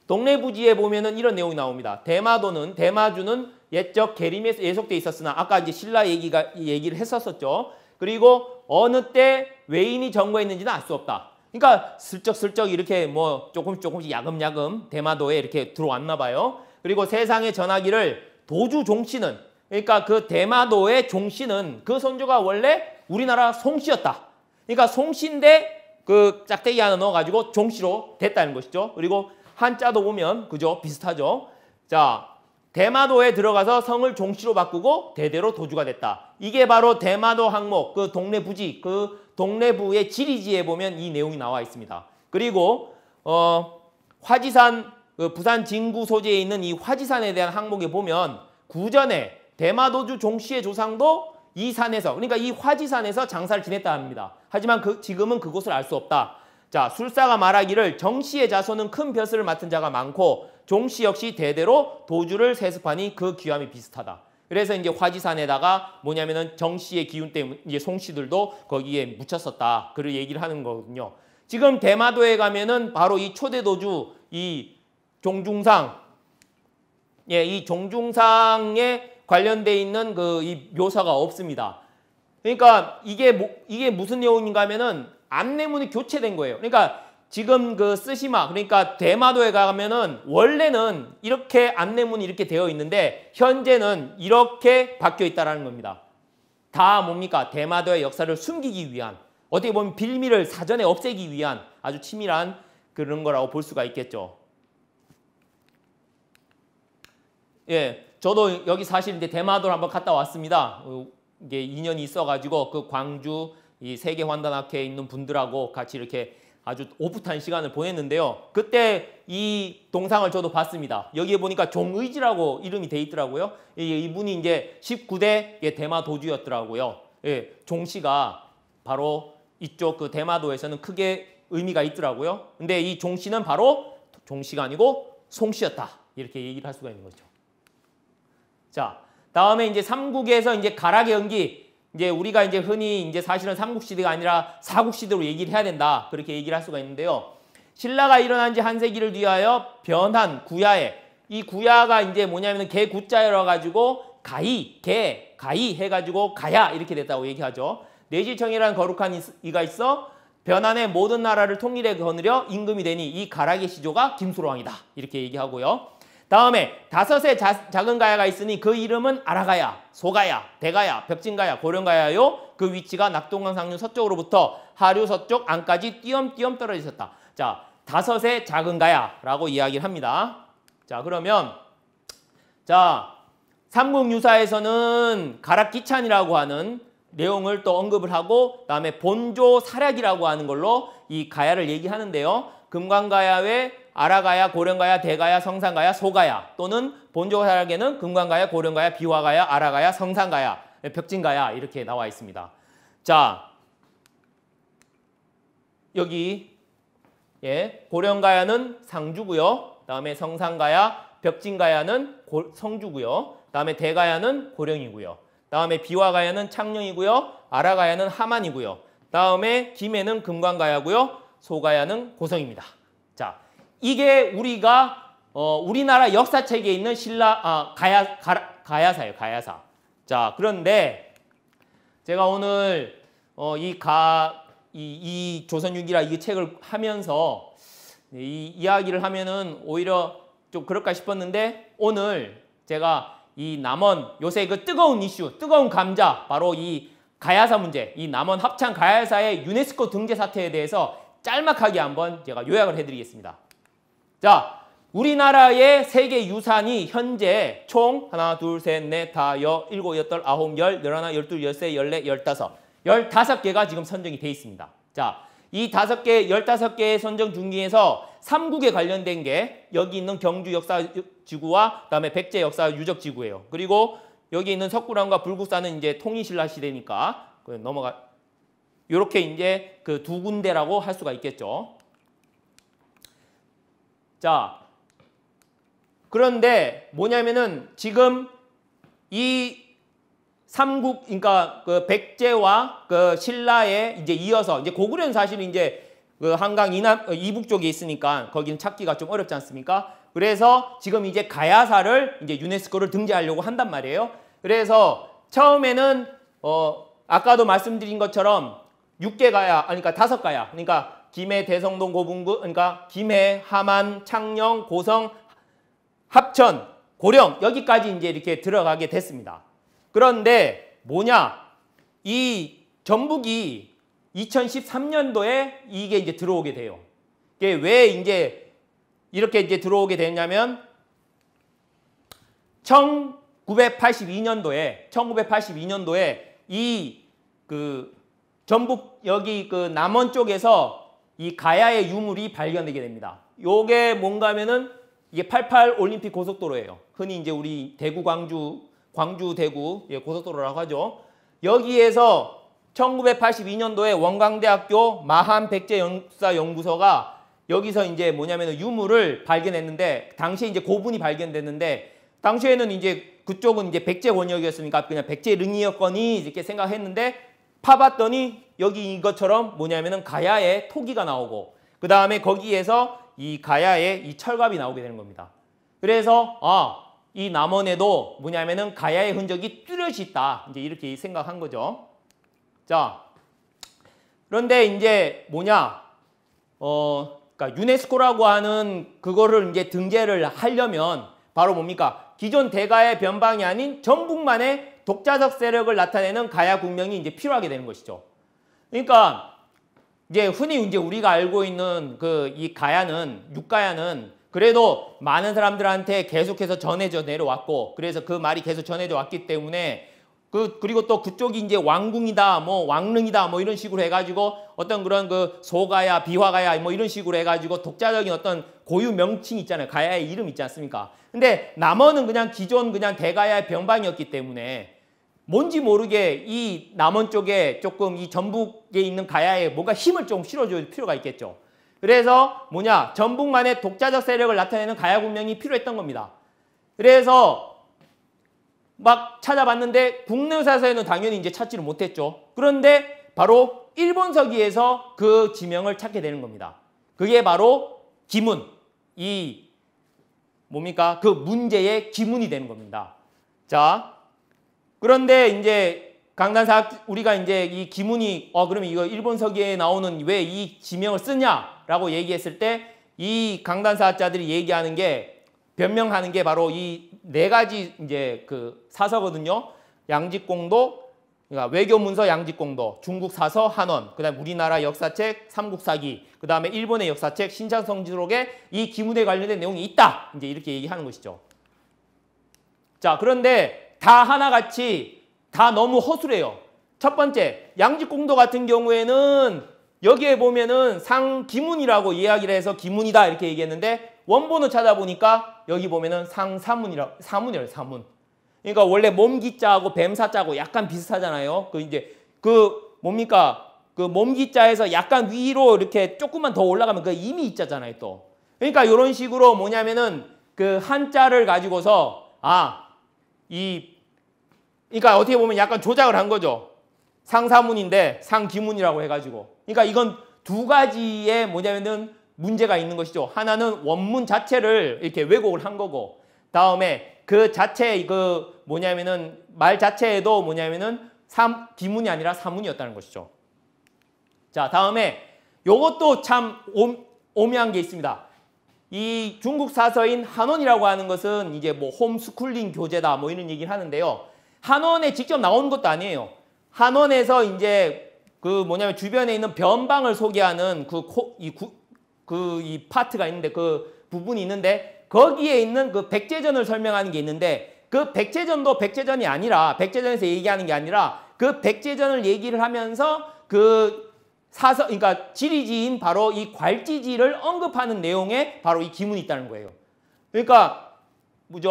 동래부지에 보면은 이런 내용이 나옵니다. 대마주는 옛적 계림에 예속돼 있었으나 아까 이제 신라 얘기를 했었었죠. 그리고 어느 때 외인이 점거했는지는 알 수 없다. 그러니까 슬쩍슬쩍 이렇게 뭐 조금씩 야금야금 대마도에 이렇게 들어왔나 봐요. 그리고 세상에 전하기를 도주 종씨는, 그러니까 그 대마도의 종씨는 그 선조가 원래 우리나라 송씨였다. 그러니까 송씨인데 그 짝대기 하나 넣어가지고 종씨로 됐다는 것이죠. 그리고 한자도 보면 그죠? 비슷하죠. 자, 대마도에 들어가서 성을 종씨로 바꾸고 대대로 도주가 됐다. 이게 바로 대마도 항목, 그 동래부지, 그 동래부의 지리지에 보면 이 내용이 나와 있습니다. 그리고 화지산, 그 부산 진구 소재에 있는 이 화지산에 대한 항목에 보면 구전에 대마도주 종씨의 조상도 이 산에서, 그러니까 이 화지산에서 장사를 지냈다 합니다. 하지만 지금은 그곳을 알 수 없다. 자, 술사가 말하기를 정씨의 자손은 큰 벼슬을 맡은 자가 많고 종씨 역시 대대로 도주를 세습하니 그 귀함이 비슷하다. 그래서 이제 화지산에다가 뭐냐면은 정씨의 기운 때문에 이제 송씨들도 거기에 묻혔었다. 그 얘기를 하는 거거든요. 지금 대마도에 가면은 바로 이 초대도주 이 종중상, 예, 이 종중상에 관련돼 있는 그 이 묘사가 없습니다. 그러니까 이게 무슨 내용인가 하면은 안내문이 교체된 거예요. 그러니까 지금 그 쓰시마, 그러니까 대마도에 가면은 원래는 이렇게 안내문이 이렇게 되어 있는데 현재는 이렇게 바뀌어 있다라는 겁니다. 다 뭡니까? 대마도의 역사를 숨기기 위한, 어떻게 보면 빌미를 사전에 없애기 위한 아주 치밀한 그런 거라고 볼 수가 있겠죠. 예, 저도 여기 사실 이제 대마도를 한번 갔다 왔습니다. 이게 인연이 있어가지고 그 광주 이 세계환단학회에 있는 분들하고 같이 이렇게 아주 오붓한 시간을 보냈는데요. 그때 이 동상을 저도 봤습니다. 여기에 보니까 종의지라고 이름이 돼 있더라고요. 이분이 이제 19대 대마도주였더라고요. 예, 종씨가 바로 이쪽 그 대마도에서는 크게 의미가 있더라고요. 근데 이 종씨는 바로 종씨가 아니고 송씨였다. 이렇게 얘기를 할 수가 있는 거죠. 자, 다음에 이제 삼국에서 이제 가락의 연기. 이제 우리가 이제 흔히 이제 사실은 삼국시대가 아니라 사국시대로 얘기를 해야 된다. 그렇게 얘기를 할 수가 있는데요. 신라가 일어난 지 한 세기를 뒤하여 변한 구야에, 이 구야가 이제 뭐냐면 개구자여라 가지고 가이, 가이 해가지고 가야 이렇게 됐다고 얘기하죠. 내지청이라는 거룩한 이가 있어 변한의 모든 나라를 통일해 거느려 임금이 되니 이 가락의 시조가 김수로왕이다. 이렇게 얘기하고요. 다음에 다섯의 작은 가야가 있으니 그 이름은 아라가야, 소가야, 대가야, 벽진가야, 고령가야요. 그 위치가 낙동강 상류 서쪽으로부터 하류 서쪽 안까지 띄엄띄엄 떨어져 있었다. 자, 다섯의 작은 가야라고 이야기를 합니다. 자, 그러면 자, 삼국유사에서는 가락기찬이라고 하는 내용을 또 언급을 하고 그다음에 본조 사략이라고 하는 걸로 이 가야를 얘기하는데요. 금관가야 외 아라가야, 고령가야, 대가야, 성산가야, 소가야 또는 본조사략에는 금관가야, 고령가야, 비화가야, 아라가야, 성산가야, 벽진가야 이렇게 나와 있습니다. 자, 여기 예, 고령가야는 상주고요. 다음에 성산가야, 벽진가야는 성주고요. 다음에 대가야는 고령이고요. 다음에 비화가야는 창녕이고요. 아라가야는 함안이고요. 다음에 김해는 금관가야고요. 소가야는 고성입니다. 자, 이게 우리가 우리나라 역사책에 있는 가야사예요. 가야사. 자, 그런데 제가 오늘 이 조선 유기라 이 책을 하면서 이 이야기를 하면은 오히려 좀 그럴까 싶었는데 오늘 제가 이 남원 요새 그 뜨거운 이슈, 뜨거운 감자 바로 이 가야사 문제, 이 남원 합창 가야사의 유네스코 등재 사태에 대해서 짤막하게 한번 제가 요약을 해드리겠습니다. 자, 우리나라의 세계 유산이 현재 총 하나, 둘, 셋, 넷, 다, 일곱, 여덟, 아홉, 열, 열하나, 열둘, 열세, 열네, 열다섯, 15개가 지금 선정이 돼 있습니다. 자, 이 15개의 선정 중에서 3국에 관련된 게 여기 있는 경주 역사지구와 그다음에 백제 역사 유적지구예요. 그리고 여기 있는 석굴암과 불국사는 이제 통일신라 시대니까 넘어가 이렇게 이제 그 두 군데라고 할 수가 있겠죠. 자, 그런데 뭐냐면은 지금 이 삼국, 그러니까 그 백제와 그 신라에 이제 이어서 이제 고구려는 사실 이제 그 한강 이북 쪽에 있으니까 거기는 찾기가 좀 어렵지 않습니까? 그래서 지금 이제 가야사를 이제 유네스코를 등재하려고 한단 말이에요. 그래서 처음에는 아까도 말씀드린 것처럼 6개 가야, 그러니까 5가야, 그러니까 김해, 대성동, 고분구, 그러니까 김해, 함안, 창녕, 고성, 합천, 고령 여기까지 이제 이렇게 들어가게 됐습니다. 그런데 뭐냐? 이 전북이 2013년도에 이게 이제 들어오게 돼요. 이게 왜 이제 이렇게 이제 들어오게 됐냐면 1982년도에 이 그 전북 여기 그 남원 쪽에서 이 가야의 유물이 발견되게 됩니다. 요게 뭔가 하면은 이게 88 올림픽 고속도로예요. 흔히 이제 우리 대구 광주 대구 고속도로라고 하죠. 여기에서 1982년도에 원광대학교 마한 백제역사연구소가 여기서 이제 뭐냐면 유물을 발견했는데 당시에 이제 고분이 발견됐는데 당시에는 이제 그쪽은 이제 백제 권역이었으니까 그냥 백제 릉이었거니 이렇게 생각했는데 파봤더니 여기 이것처럼 뭐냐면은 가야의 토기가 나오고 그 다음에 거기에서 이 가야의 이 철갑이 나오게 되는 겁니다. 그래서 이 남원에도 뭐냐면은 가야의 흔적이 뚜렷이 있다. 이제 이렇게 생각한 거죠. 자, 그런데 이제 뭐냐? 그러니까 유네스코라고 하는 그거를 이제 등재를 하려면 바로 뭡니까? 기존 대가의 변방이 아닌 전북만의 독자적 세력을 나타내는 가야 국명이 이제 필요하게 되는 것이죠. 그러니까 이제 흔히 이제 우리가 알고 있는 그 이 가야는 육가야는 그래도 많은 사람들한테 계속해서 전해져 내려왔고 그래서 그 말이 계속 전해져 왔기 때문에 그리고 또 그쪽이 이제 왕궁이다 뭐 왕릉이다 뭐 이런 식으로 해가지고 어떤 그런 그 소가야 비화가야 뭐 이런 식으로 해가지고 독자적인 어떤 고유 명칭이 있잖아요. 가야의 이름 있지 않습니까? 근데 남원은 그냥 기존 그냥 대가야의 변방이었기 때문에 뭔지 모르게 이 남원 쪽에 조금 이 전북에 있는 가야에 뭔가 힘을 좀 실어줄 필요가 있겠죠. 그래서 뭐냐 전북만의 독자적 세력을 나타내는 가야 국명이 필요했던 겁니다. 그래서 막 찾아봤는데 국내 사서에는 당연히 이제 찾지를 못했죠. 그런데 바로 일본 서기에서 그 지명을 찾게 되는 겁니다. 그게 바로 기문, 이 뭡니까? 그 문제의 기문이 되는 겁니다. 자, 그런데 이제 강단사 우리가 이제 이 기문이 그러면 이거 일본 서기에 나오는 왜 이 지명을 쓰냐라고 얘기했을 때 이 강단사자들이 얘기하는 게 변명하는 게 바로 이 4가지 이제 그 사서거든요. 양직공도, 그러니까 외교문서 양직공도, 중국 사서 한원, 그다음에 우리나라 역사책 삼국사기, 그다음에 일본의 역사책 신창성지록에 이 기문에 관련된 내용이 있다. 이제 이렇게 얘기하는 것이죠. 자, 그런데 다 하나같이 다 너무 허술해요. 첫 번째, 양직공도 같은 경우에는 여기에 보면은 상기문이라고 이야기를 해서 기문이다 이렇게 얘기했는데 원본을 찾아보니까 여기 보면은 상사문이라고 사문이에요, 사문. 그러니까 원래 몸기자하고 뱀사자하고 약간 비슷하잖아요. 그 이제 그 뭡니까? 그 몸기자에서 약간 위로 이렇게 조금만 더 올라가면 그 이미 있잖아요, 또. 그러니까 이런 식으로 뭐냐면은 그 한자를 가지고서 그러니까 어떻게 보면 약간 조작을 한 거죠. 상사문인데 상기문이라고 해가지고. 그러니까 이건 두 가지의 뭐냐면은 문제가 있는 것이죠. 하나는 원문 자체를 이렇게 왜곡을 한 거고, 다음에 그 자체 그 뭐냐면은 말 자체에도 뭐냐면은 기문이 아니라 사문이었다는 것이죠. 자, 다음에 요것도 참 오묘한 게 있습니다. 이 중국 사서인 한원이라고 하는 것은 이제 뭐 홈스쿨링 교재다 뭐 이런 얘기를 하는데요. 한원에 직접 나오는 것도 아니에요. 한원에서 이제 그 뭐냐면 주변에 있는 변방을 소개하는 이 파트가 있는데 그 부분이 있는데 거기에 있는 그 백제전을 설명하는 게 있는데 그 백제전도 백제전이 아니라 백제전에서 얘기하는 게 아니라 그 백제전을 얘기를 하면서 그러니까 지리지인 바로 이 괄지지를 언급하는 내용에 바로 이 기문이 있다는 거예요. 그러니까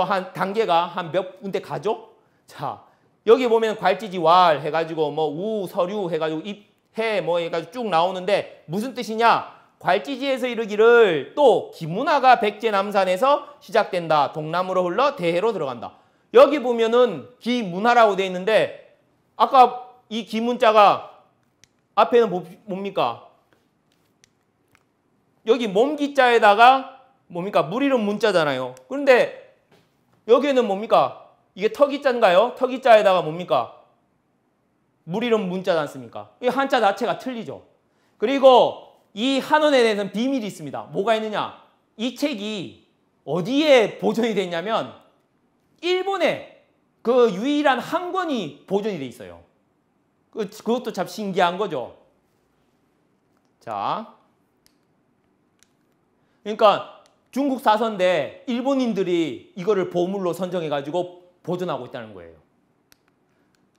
한 단계가 한 몇 군데 가죠? 자, 여기 보면 괄지지 왈 해가지고 뭐 우, 서류 해가지고 입, 해 뭐 해가지고 쭉 나오는데 무슨 뜻이냐? 괄지지에서 이르기를 또 기문화가 백제남산에서 시작된다. 동남으로 흘러 대해로 들어간다. 여기 보면은 기문화라고 되어 있는데 아까 이 기문자가 앞에는 뭡니까? 여기 몸기자에다가 뭡니까? 물이름 문자잖아요. 그런데 여기에는 뭡니까? 이게 터기자인가요? 터기자에다가 뭡니까? 물이름 문자지 않습니까? 이 한자 자체가 틀리죠. 그리고 이 한원에 대해서는 비밀이 있습니다. 뭐가 있느냐? 이 책이 어디에 보존이 됐냐면 일본에 그 유일한 한 권이 보존이 돼 있어요. 그것도 참 신기한 거죠. 자, 그러니까 중국 사서인데 일본인들이 이거를 보물로 선정해가지고 보존하고 있다는 거예요.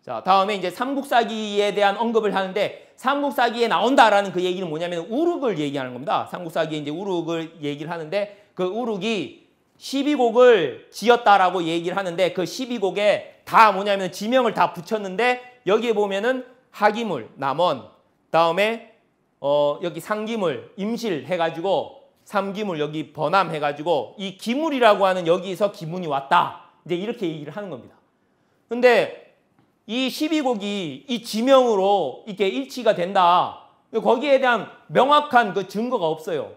자, 다음에 이제 삼국사기에 대한 언급을 하는데 삼국사기에 나온다라는 그 얘기는 뭐냐면 우룩을 얘기하는 겁니다. 삼국사기에 이제 우룩을 얘기를 하는데 그 우룩이 12곡을 지었다라고 얘기를 하는데 그 12곡에 다 뭐냐면 지명을 다 붙였는데 여기에 보면은 하기물, 남원, 다음에 여기 상기물, 임실 해가지고 삼기물 여기 번암 해가지고 이 기물이라고 하는 여기서 기문이 왔다. 이제 이렇게 얘기를 하는 겁니다. 근데 이 12곡이 이 지명으로 이렇게 일치가 된다. 거기에 대한 명확한 그 증거가 없어요.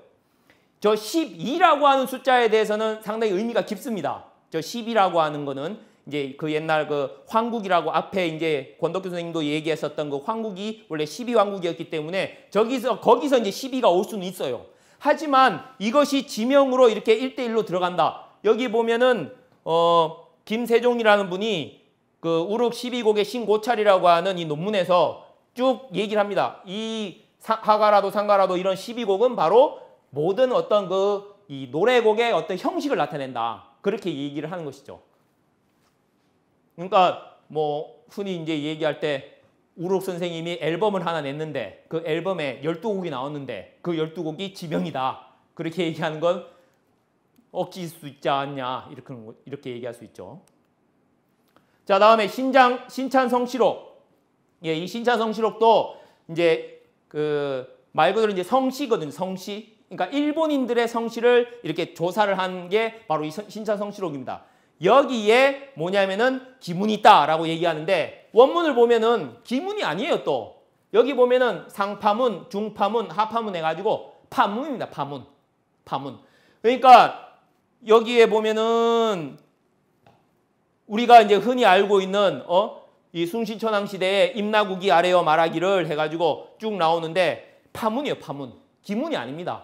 저 12라고 하는 숫자에 대해서는 상당히 의미가 깊습니다. 저 10이라고 하는 거는 이제 그 옛날 그 황국이라고 앞에 이제 권덕규 선생님도 얘기했었던 그 황국이 원래 12왕국이었기 때문에 거기서 이제 12가 올 수는 있어요. 하지만 이것이 지명으로 이렇게 1대1로 들어간다. 여기 보면은 김세종이라는 분이 그 우룩 12곡의 신고찰이라고 하는 이 논문에서 쭉 얘기를 합니다. 이 하가라도 상가라도 이런 12곡은 바로 모든 어떤 이 노래곡의 어떤 형식을 나타낸다. 그렇게 얘기를 하는 것이죠. 그러니까 뭐 흔히 이제 얘기할 때 우룩 선생님이 앨범을 하나 냈는데 그 앨범에 12곡이 나왔는데 그 12곡이 지명이다. 그렇게 얘기하는 건 억지일 수 있지 않냐. 이렇게 얘기할 수 있죠. 자, 다음에 신찬성시록. 예, 이 신찬성시록도 이제 말 그대로 이제 성시거든요. 성시. 그러니까 일본인들의 성시를 이렇게 조사를 한 게 바로 이 신찬성시록입니다. 여기에 뭐냐면은 기문이 있다라고 얘기하는데 원문을 보면은 기문이 아니에요. 또 여기 보면은 상파문, 중파문, 하파문 해가지고 파문입니다. 파문. 그러니까 여기에 보면은 우리가 이제 흔히 알고 있는 이 숭신천왕 시대에 임나국이 아래여 말하기를 해가지고 쭉 나오는데 파문이에요. 파문. 기문이 아닙니다.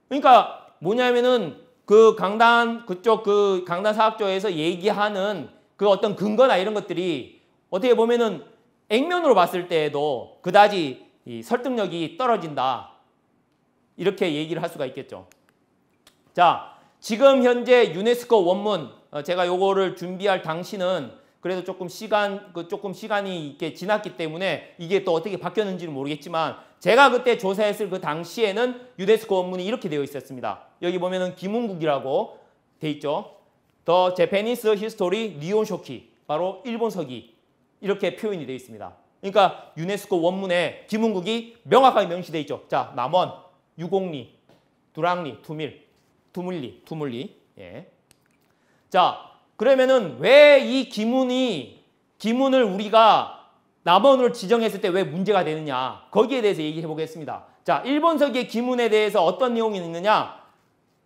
그러니까 뭐냐면은 그 강단 그쪽 그 강단 사학조에서 얘기하는 그 어떤 근거나 이런 것들이 어떻게 보면은 액면으로 봤을 때에도 그다지 이 설득력이 떨어진다. 이렇게 얘기를 할 수가 있겠죠. 자, 지금 현재 유네스코 원문 제가 요거를 준비할 당시는 그래도 조금 시간이 이렇게 지났기 때문에 이게 또 어떻게 바뀌었는지는 모르겠지만 제가 그때 조사했을 그 당시에는 유네스코 원문이 이렇게 되어 있었습니다. 여기 보면은 김은국이라고 돼 있죠. The Japanese History Nihonshoki 바로 일본서기 이렇게 표현이 되어 있습니다. 그러니까 유네스코 원문에 김흥국이 명확하게 명시되어 있죠. 자, 남원, 유곡리, 두랑리, 투물리. 예. 자, 그러면은 왜 이 기문을 우리가 남원으로 지정했을 때 왜 문제가 되느냐? 거기에 대해서 얘기해 보겠습니다. 자, 일본서기의 기문에 대해서 어떤 내용이 있느냐?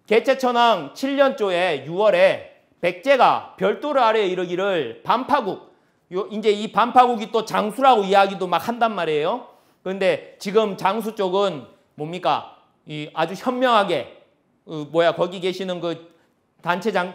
개체천왕 7년조에 6월에 백제가 별도를 아래에 이르기를 반파국, 이제 이 반파국이 또 장수라고 이야기도 막 한단 말이에요. 그런데 지금 장수 쪽은 뭡니까? 아주 현명하게 거기 계시는 그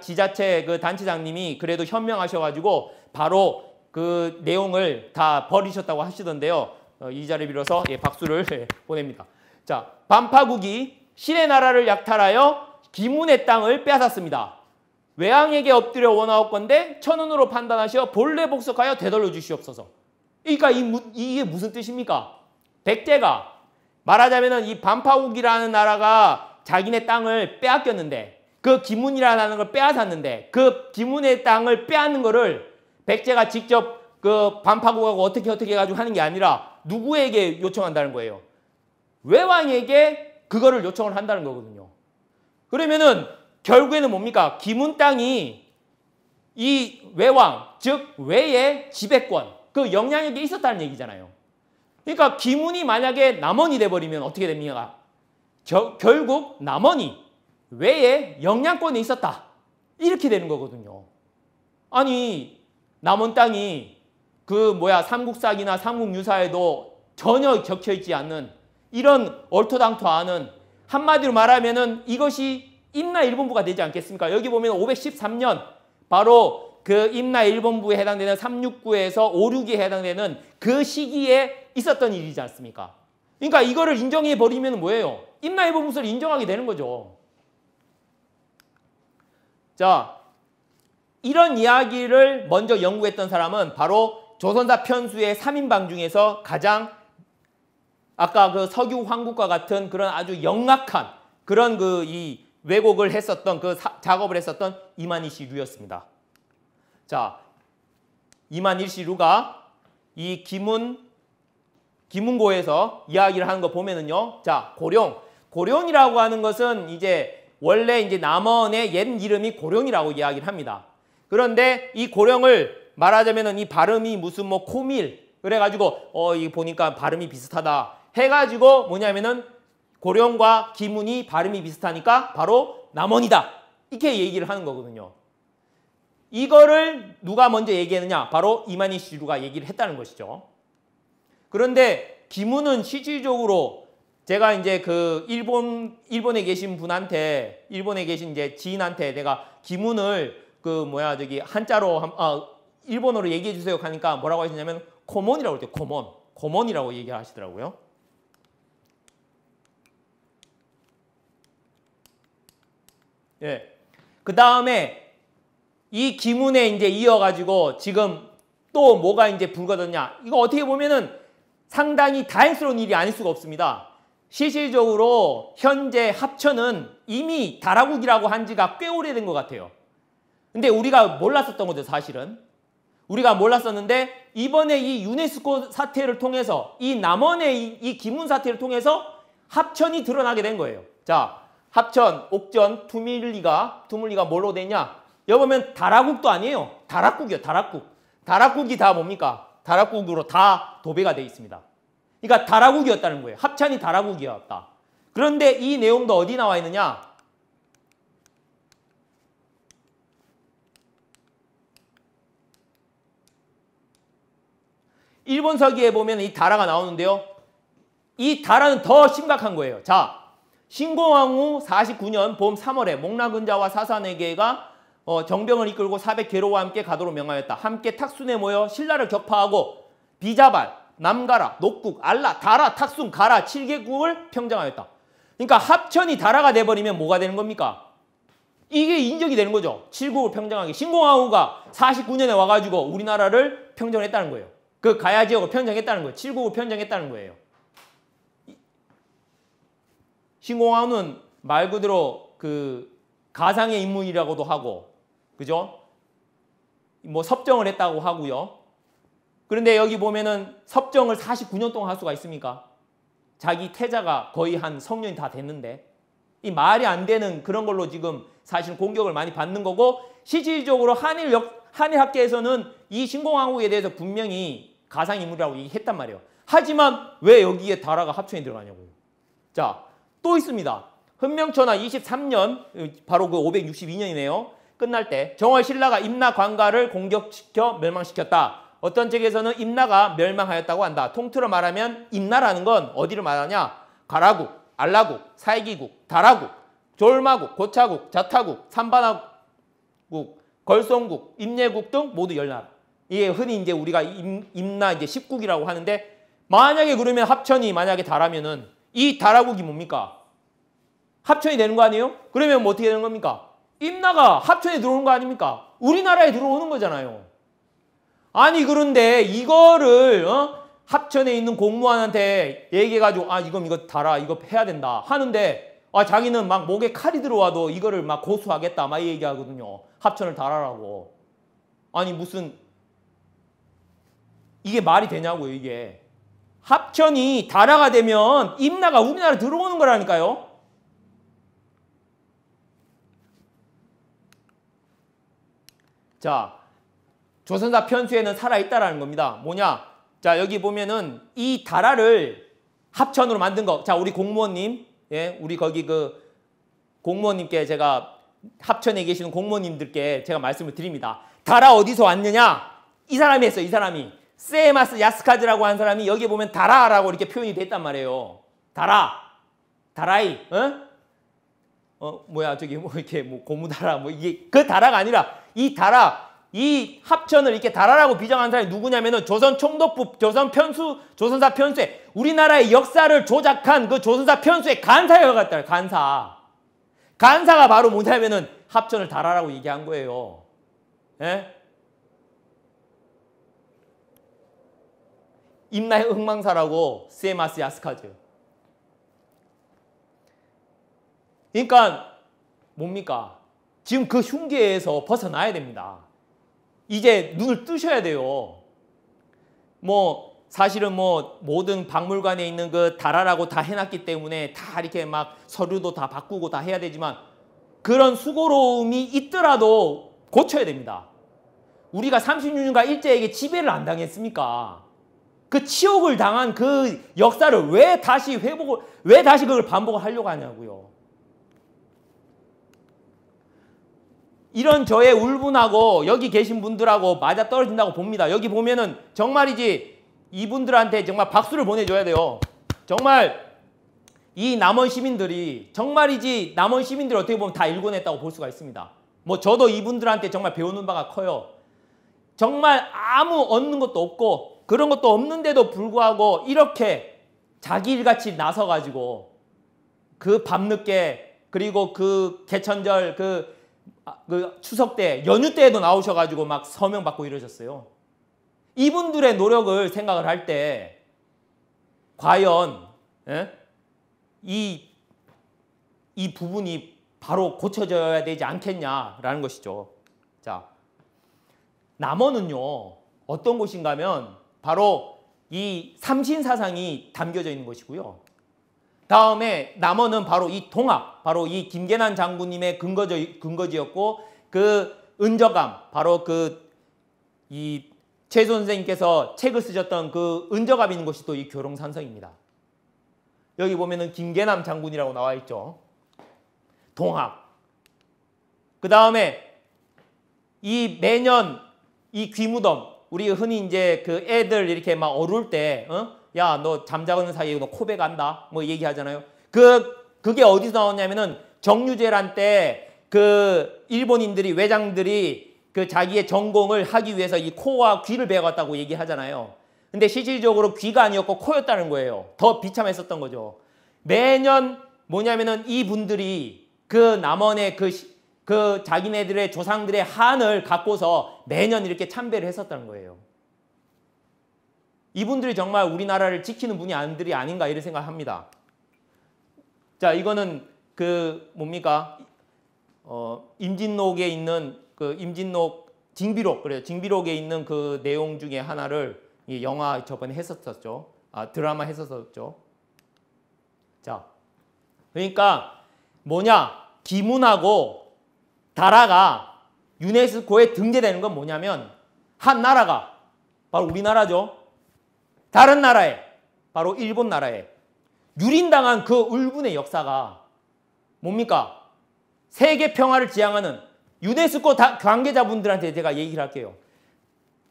지자체 그 단체장님이 그래도 현명하셔가지고 바로 그 내용을 다 버리셨다고 하시던데요. 이 자리를 빌어서 박수를 보냅니다. 자, 반파국이 신의 나라를 약탈하여 기문의 땅을 빼앗았습니다. 외왕에게 엎드려 원하옵건대 천운으로 판단하시어 본래 복속하여 되돌려 주시옵소서. 그러니까 이게 무슨 뜻입니까? 백제가 말하자면 이 반파국이라는 나라가 자기네 땅을 빼앗겼는데 그 기문이라는 걸 빼앗았는데 그 기문의 땅을 빼앗는 거를 백제가 직접 그 반파국하고 어떻게 해가지고 하는 게 아니라 누구에게 요청한다는 거예요? 외왕에게 그거를 요청을 한다는 거거든요. 그러면은 결국에는 뭡니까? 기문 땅이 이 외왕, 즉 외의 지배권, 그 영향력이 있었다는 얘기잖아요. 그러니까 기문이 만약에 남원이 돼버리면 어떻게 됩니까? 결국 남원이 외의 영향권에 있었다. 이렇게 되는 거거든요. 아니, 남원 땅이 삼국사기나 삼국유사에도 전혀 적혀있지 않는 이런 얼토당토하는, 한마디로 말하면은 이것이 임나 일본부가 되지 않겠습니까? 여기 보면 513년 바로 그 임나 일본부에 해당되는 369에서 562에 해당되는 그 시기에 있었던 일이지 않습니까? 그러니까 이거를 인정해 버리면 뭐예요? 임나 일본부를 인정하게 되는 거죠. 자, 이런 이야기를 먼저 연구했던 사람은 바로 조선사 편수의 3인방 중에서 가장 아까 그 석유 황국과 같은 그런 아주 영락한 그런 이 왜곡을 했었던 작업을 했었던 이만희씨 류였습니다. 자, 이만희씨 류가 이 기문고에서 이야기를 하는 거 보면은요. 자, 고룡이라고 하는 것은 이제 원래 이제 남원의 옛 이름이 고룡이라고 이야기를 합니다. 그런데 이 고룡을 말하자면은 이 발음이 무슨 코밀 그래가지고 이 보니까 발음이 비슷하다 해가지고 뭐냐면은 고룡과 기문이 발음이 비슷하니까 바로 남원이다 이렇게 얘기를 하는 거거든요. 이거를 누가 먼저 얘기했느냐? 바로 이만희 씨루가 얘기를 했다는 것이죠. 그런데 기문은 실질적으로 제가 이제 그 일본에 계신 분한테, 일본에 계신 이제 지인한테 내가 기문을 한자로 일본어로 얘기해 주세요 하니까 뭐라고 하시냐면 코몬이라고 그럴 때 코몬이라고 얘기하시더라고요. 예. 그 다음에 이 기문에 이제 이어가지고 지금 또 뭐가 이제 불거졌냐? 이거 어떻게 보면은 상당히 다행스러운 일이 아닐 수가 없습니다. 실질적으로 현재 합천은 이미 다라국이라고 한 지가 꽤 오래된 것 같아요. 근데 우리가 몰랐었던 거죠, 사실은. 우리가 몰랐었는데 이번에 이 유네스코 사태를 통해서 이 남원의 이 기문 사태를 통해서 합천이 드러나게 된 거예요. 자, 합천, 옥전, 투물리가 뭘로 되냐? 여기 보면 다라국도 아니에요. 다락국이요, 다락국. 다락국이 다 뭡니까? 다락국으로 다 도배가 되어 있습니다. 그러니까 다락국이었다는 거예요. 합천이 다락국이었다. 그런데 이 내용도 어디 나와 있느냐? 일본 서기에 보면 이 다라가 나오는데요. 이 다라는 더 심각한 거예요. 자, 신공왕 후 49년 봄 3월에 목라근자와 사사네개가 정병을 이끌고 400계로와 함께 가도록 명하였다. 함께 탁순에 모여 신라를 격파하고 비자발, 남가라, 녹국, 알라, 다라, 탁순, 가라 7개국을 평정하였다. 그러니까 합천이 다라가 돼버리면 뭐가 되는 겁니까? 이게 인정이 되는 거죠. 7국을 평정하기. 신공왕 후가 49년에 와가지고 우리나라를 평정했다는 거예요. 그 가야 지역을 편정했다는 거예요. 7국을 편정했다는 거예요. 신공왕후는 말 그대로 그 가상의 인물이라고도 하고, 그죠? 뭐 섭정을 했다고 하고요. 그런데 여기 보면은 섭정을 49년 동안 할 수가 있습니까? 자기 태자가 거의 한 성년이 다 됐는데 이 말이 안 되는 그런 걸로 지금 사실 공격을 많이 받는 거고 실질적으로 한일학계에서는 이 신공항국에 대해서 분명히 가상인물이라고 얘기했단 말이에요. 하지만 왜 여기에 다라가 합천이 들어가냐고요. 자, 또 있습니다. 훈명천하 23년 바로 그 562년이네요. 끝날 때 정월 신라가 임나 관가를 공격시켜 멸망시켰다. 어떤 책에서는 임나가 멸망하였다고 한다. 통틀어 말하면 임나라는 건 어디를 말하냐? 가라국, 알라국, 사이기국, 다라국, 졸마국, 고차국, 자타국, 삼반하국, 걸송국, 임예국 등 모두 10나라. 이게 흔히 이제 우리가 임나 이제 10국이라고 하는데 만약에 그러면 합천이 만약에 다라면은 이 다라국이 뭡니까? 합천이 되는 거 아니에요? 그러면 뭐 어떻게 되는 겁니까? 임나가 합천에 들어오는 거 아닙니까? 우리나라에 들어오는 거잖아요. 아니 그런데 이거를 합천에 있는 공무원한테 얘기해가지고 이거 달아 이거 해야 된다 하는데 자기는 막 목에 칼이 들어와도 이거를 막 고수하겠다 막 얘기하거든요. 합천을 달아라고. 아니 무슨 이게 말이 되냐고요 이게. 합천이 다라가 되면 임나가 우리나라에 들어오는 거라니까요. 자, 조선사 편수에는 살아있다라는 겁니다. 뭐냐? 자, 여기 보면은 이 다라를 합천으로 만든 거. 자, 우리 공무원님, 예, 우리 거기 그 공무원님께 제가 합천에 계시는 공무원님들께 제가 말씀을 드립니다. 다라 어디서 왔느냐? 이 사람이 했어요, 이 사람이. 세마스 야스카즈라고 한 사람이 여기 보면 다라라고 이렇게 표현이 됐단 말이에요. 다라, 다라이, 뭐야, 저기 뭐 이렇게 뭐 고무다라, 뭐 이게 그 다라가 아니라 이 다라, 이 합천을 이렇게 다라라고 비정한 사람이 누구냐면은 조선 총독부, 조선 편수, 조선사 편수에 우리나라의 역사를 조작한 그 조선사 편수의 간사여갔다. 간사. 간사가 바로 뭐냐면은 합천을 다라라고 얘기한 거예요. 예? 임나의 흥망사라고 세마스 야스카즈. 그러니까 뭡니까? 지금 그 흉계에서 벗어나야 됩니다. 이제 눈을 뜨셔야 돼요. 뭐 사실은 뭐 모든 박물관에 있는 그 다라라고 다 해놨기 때문에 다 이렇게 막 서류도 다 바꾸고 다 해야 되지만 그런 수고로움이 있더라도 고쳐야 됩니다. 우리가 36년간 일제에게 지배를 안 당했습니까? 그 치욕을 당한 그 역사를 왜 다시 그걸 반복을 하려고 하냐고요. 이런 저의 울분하고 여기 계신 분들하고 맞아떨어진다고 봅니다. 여기 보면은 정말이지 이분들한테 정말 박수를 보내줘야 돼요. 정말 이 남원 시민들이 정말이지 남원 시민들이 어떻게 보면 다 일궈냈다고 볼 수가 있습니다. 뭐 저도 이분들한테 정말 배우는 바가 커요. 정말 아무 얻는 것도 없고 그런 것도 없는데도 불구하고 이렇게 자기 일같이 나서가지고 그 밤늦게 그리고 그 개천절 그 추석 때 연휴 때에도 나오셔가지고 막 서명 받고 이러셨어요. 이분들의 노력을 생각을 할 때 과연 이 부분이 바로 고쳐져야 되지 않겠냐라는 것이죠. 자, 남원은요 어떤 곳인가 하면 바로 이 삼신사상이 담겨져 있는 것이고요. 다음에 남원은 바로 이 동학, 바로 이 김계난 장군님의 근거지였고 그 은저감, 바로 이 최 선생님께서 책을 쓰셨던 그 은저감이 있는 곳이 또 이 교롱산성입니다. 여기 보면은 김계남 장군이라고 나와 있죠. 동학. 그 다음에 이 매년 이 귀무덤, 우리 흔히 이제 그 애들 이렇게 막 어룰 때, 야, 너 잠자는 사이에 너 코베 간다? 뭐 얘기하잖아요. 그게 어디서 나왔냐면은 정유재란 때 그 일본인들이, 외장들이 그 자기의 전공을 하기 위해서 이 코와 귀를 배워갔다고 얘기하잖아요. 근데 실질적으로 귀가 아니었고 코였다는 거예요. 더 비참했었던 거죠. 매년 뭐냐면은 이분들이 그 남원의 그 자기네들의 조상들의 한을 갖고서 매년 이렇게 참배를 했었다는 거예요. 이분들이 정말 우리나라를 지키는 분이 아닌가 이런 생각을 합니다. 자, 이거는 그 뭡니까? 임진록에 있는 그 임진록 징비록, 그래요. 징비록에 있는 그 내용 중에 하나를 이 영화 저번에 했었었죠. 드라마 했었었죠. 자, 그러니까 뭐냐? 기문하고 다라가 유네스코에 등재되는 건 뭐냐면 한 나라가 바로 우리나라죠. 다른 나라에 바로 일본 나라에 유린당한 그 울분의 역사가 뭡니까? 세계 평화를 지향하는 유네스코 관계자분들한테 제가 얘기를 할게요.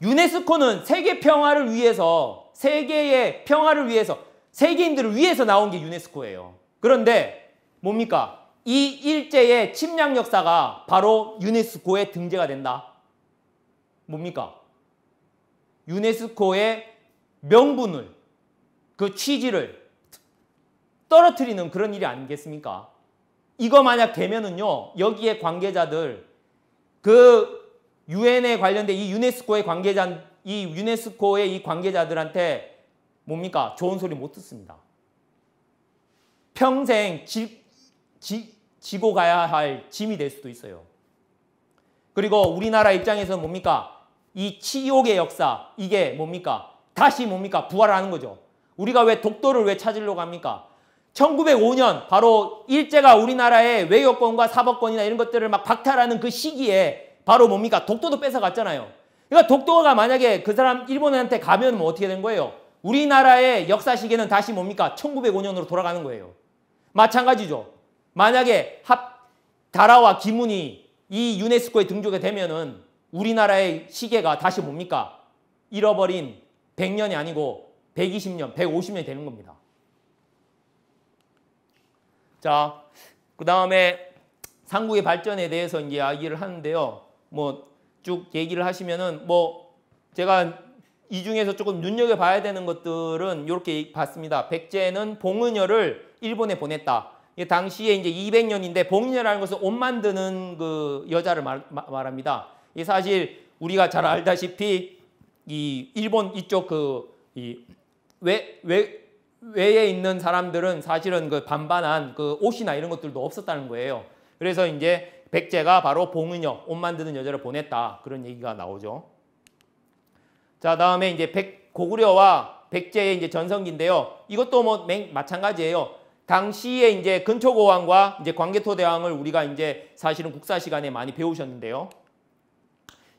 유네스코는 세계 평화를 위해서, 세계의 평화를 위해서, 세계인들을 위해서 나온 게 유네스코예요. 그런데 뭡니까? 이 일제의 침략 역사가 바로 유네스코에 등재가 된다. 뭡니까? 유네스코의 명분을, 그 취지를 떨어뜨리는 그런 일이 아니겠습니까? 이거 만약 되면은요, 여기에 관계자들, 그 유엔에 관련된 이 유네스코의 유네스코의 이 관계자들한테 뭡니까? 좋은 소리 못 듣습니다. 평생 지고 가야 할 짐이 될 수도 있어요. 그리고 우리나라 입장에서는 뭡니까? 이 치욕의 역사, 이게 뭡니까? 다시 뭡니까? 부활하는 거죠. 우리가 왜 독도를 왜 찾으려고 합니까? 1905년 바로 일제가 우리나라의 외교권과 사법권이나 이런 것들을 막 박탈하는 그 시기에 바로 뭡니까? 독도도 뺏어갔잖아요. 그러니까 독도가 만약에 그 사람 일본한테 가면 뭐 어떻게 된 거예요? 우리나라의 역사 시계는 다시 뭡니까? 1905년으로 돌아가는 거예요. 마찬가지죠. 만약에 다라와 기문이 이 유네스코에 등재가 되면은 우리나라의 시계가 다시 뭡니까? 잃어버린 100년이 아니고 120년, 150년이 되는 겁니다. 자, 그 다음에 삼국의 발전에 대해서 이제 이야기를 하는데요. 뭐 쭉 얘기를 하시면은 뭐 제가 이 중에서 조금 눈여겨봐야 되는 것들은 이렇게 봤습니다. 백제는 봉은열을 일본에 보냈다. 당시에 이제 200년인데 봉은열이라는 것은 옷 만드는 그 여자를 말합니다. 이 사실 우리가 잘 알다시피 이 일본 이쪽 외에 있는 사람들은 사실은 그 반반한 그 옷이나 이런 것들도 없었다는 거예요. 그래서 이제 백제가 바로 봉은여, 옷 만드는 여자를 보냈다. 그런 얘기가 나오죠. 자, 다음에 이제 고구려와 백제의 이제 전성기인데요. 이것도 뭐 마찬가지예요. 당시에 이제 근초고왕과 이제 광개토대왕을 우리가 이제 사실은 국사 시간에 많이 배우셨는데요.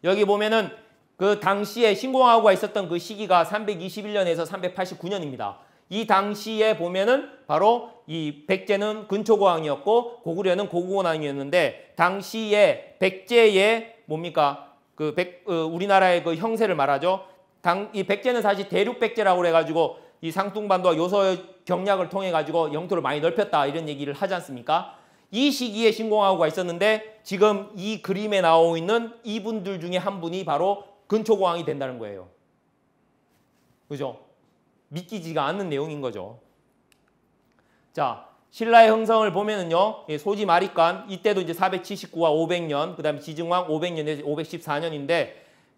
여기 보면은 그 당시에 신공화후가 있었던 그 시기가 321년에서 389년입니다. 이 당시에 보면은 바로 이 백제는 근초고왕이었고 고구려는 고구고왕이었는데 당시에 백제의 뭡니까? 우리나라의 그 형세를 말하죠. 이 백제는 사실 대륙백제라고 해가지고 이 상뚱반도와 요소의 경략을 통해 가지고 영토를 많이 넓혔다 이런 얘기를 하지 않습니까? 이 시기에 신공화후가 있었는데 지금 이 그림에 나오고 있는 이분들 중에 한 분이 바로 근초고왕이 된다는 거예요. 그죠? 믿기지가 않는 내용인 거죠. 자, 신라의 형성을 보면은요, 소지 마립간 이때도 이제 479와 500년, 그다음에 지증왕 500년에서 514년인데,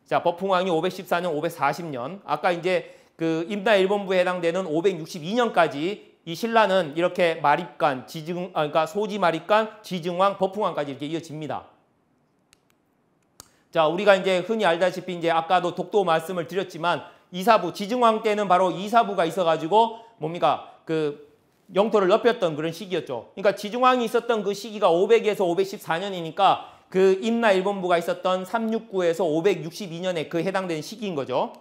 자, 법흥왕이 514년, 540년. 아까 이제 그 임나 일본부에 해당되는 562년까지 이 신라는 이렇게 마립간, 그러니까 소지 마립간, 지증왕, 법흥왕까지 이렇게 이어집니다. 자, 우리가 이제 흔히 알다시피 이제 아까도 독도 말씀을 드렸지만 이사부, 지증왕 때는 바로 이사부가 있어가지고 뭡니까? 그 영토를 넓혔던 그런 시기였죠. 그러니까 지증왕이 있었던 그 시기가 500에서 514년이니까 그 임나 일본부가 있었던 369에서 562년에 그 해당되는 시기인 거죠.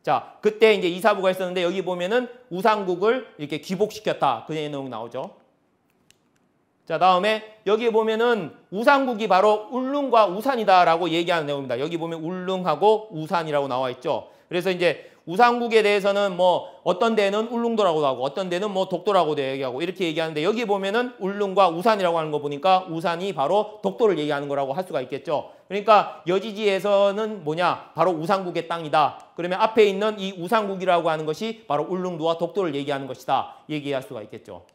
자, 그때 이제 이사부가 있었는데 여기 보면은 우상국을 이렇게 귀복시켰다. 그 내용 나오죠. 자, 다음에 여기 보면은 우상국이 바로 울릉과 우산이다라고 얘기하는 내용입니다. 여기 보면 울릉하고 우산이라고 나와 있죠. 그래서 이제 우상국에 대해서는 뭐 어떤 데는 울릉도라고도 하고 어떤 데는 뭐 독도라고도 얘기하고 이렇게 얘기하는데 여기 보면은 울릉과 우산이라고 하는 거 보니까 우산이 바로 독도를 얘기하는 거라고 할 수가 있겠죠. 그러니까 여지지에서는 뭐냐? 바로 우상국의 땅이다. 그러면 앞에 있는 이 우상국이라고 하는 것이 바로 울릉도와 독도를 얘기하는 것이다. 얘기할 수가 있겠죠.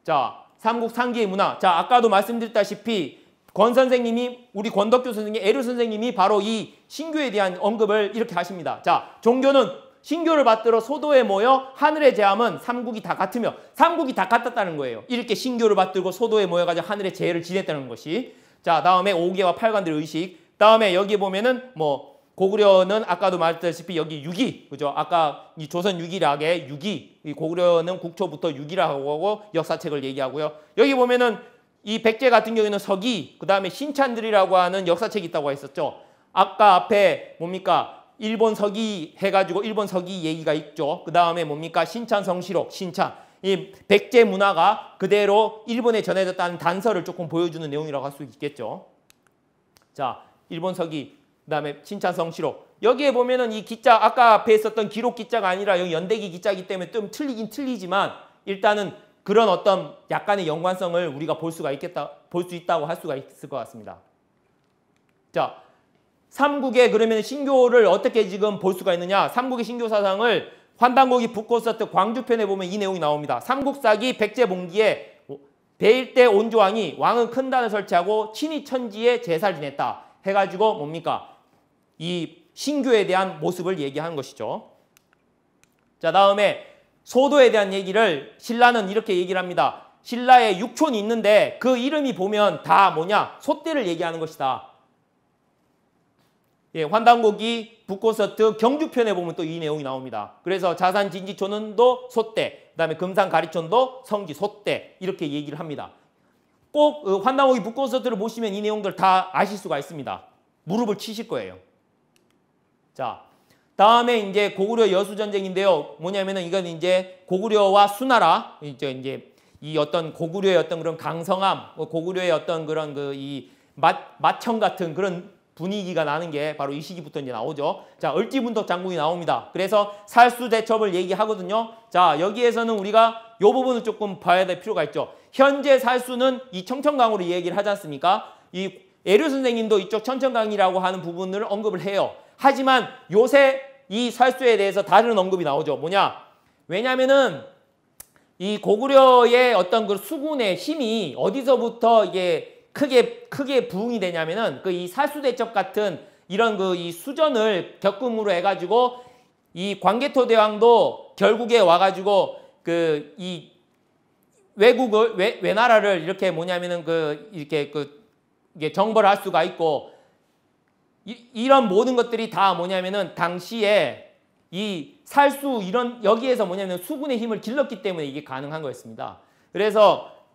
자, 삼국 상기의 문화. 자, 아까도 말씀드렸다시피 권 선생님이, 우리 권덕규 선생님, 에르 선생님이 바로 이 신교에 대한 언급을 이렇게 하십니다. 자, 종교는 신교를 받들어 소도에 모여 하늘의 제함은 삼국이 다 같으며, 삼국이 다 같았다는 거예요. 이렇게 신교를 받들고 소도에 모여가지고 하늘의 제를 지냈다는 것이. 자, 다음에 5개와 8관들의 의식. 다음에 여기 보면은 뭐 고구려는 아까도 말했다시피 여기 6위, 그죠? 아까 이 조선 6위락의 6위, 이 고구려는 국초부터 6위라고 하고 역사책을 얘기하고요. 여기 보면은 이 백제 같은 경우에는 서기, 그 다음에 신찬들이라고 하는 역사책이 있다고 했었죠. 아까 앞에 뭡니까? 일본 서기 해가지고 일본 서기 얘기가 있죠. 그 다음에 뭡니까? 신찬성시록, 신찬. 이 백제 문화가 그대로 일본에 전해졌다는 단서를 조금 보여주는 내용이라고 할 수 있겠죠. 자, 일본 서기. 그다음에 신찬성시록. 여기에 보면은 이 기자 아까 앞에 있었던 기록 기자가 아니라 여기 연대기 기자이기 때문에 좀 틀리긴 틀리지만 일단은 그런 어떤 약간의 연관성을 우리가 볼 수 있다고 할 수가 있을 것 같습니다. 자, 삼국의 그러면 신교를 어떻게 지금 볼 수가 있느냐? 삼국의 신교 사상을 환단고기 북고서트 광주편에 보면 이 내용이 나옵니다. 삼국사기 백제봉기에 배일대 온조왕이 왕은 큰 단을 설치하고 친히 천지에 제사를 지냈다 해가지고 뭡니까? 이 신교에 대한 모습을 얘기하는 것이죠. 자, 다음에 소도에 대한 얘기를 신라는 이렇게 얘기를 합니다. 신라에 6촌이 있는데 그 이름이 보면 다 뭐냐? 소떼를 얘기하는 것이다. 예, 환단고기 북고서트 경주편에 보면 또 이 내용이 나옵니다. 그래서 자산 진지촌도 소떼, 그다음에 금산 가리촌도 성지 소떼 이렇게 얘기를 합니다. 꼭 환단고기 북고서트를 보시면 이 내용들 다 아실 수가 있습니다. 무릎을 치실 거예요. 자, 다음에 이제 고구려 여수 전쟁인데요. 뭐냐면은 이건 이제 고구려와 수나라 이제 이 어떤 고구려의 어떤 그런 강성함, 고구려의 어떤 그런 그 이 마청 같은 그런 분위기가 나는 게 바로 이 시기부터 이제 나오죠. 자, 을지문덕 장군이 나옵니다. 그래서 살수대첩을 얘기하거든요. 자, 여기에서는 우리가 이 부분을 조금 봐야 될 필요가 있죠. 현재 살수는 이 청천강으로 얘기를 하지 않습니까? 이 에류 선생님도 이쪽 청천강이라고 하는 부분을 언급을 해요. 하지만 요새 이 살수에 대해서 다른 언급이 나오죠. 뭐냐? 왜냐면은 이 고구려의 어떤 그 수군의 힘이 어디서부터 이게 크게 부흥이 되냐면은 그 이 살수대첩 같은 이런 그 이 수전을 겪음으로 해가지고 이 광개토 대왕도 결국에 와가지고 그 이 외국을 외나라를 이렇게 뭐냐면은 이렇게 이게 정벌할 수가 있고 이런 모든 것들이 다 뭐냐면은 당시에 이 살수 이런 여기에서 뭐냐면 수군의 힘을 길렀기 때문에 이게 가능한 거였습니다.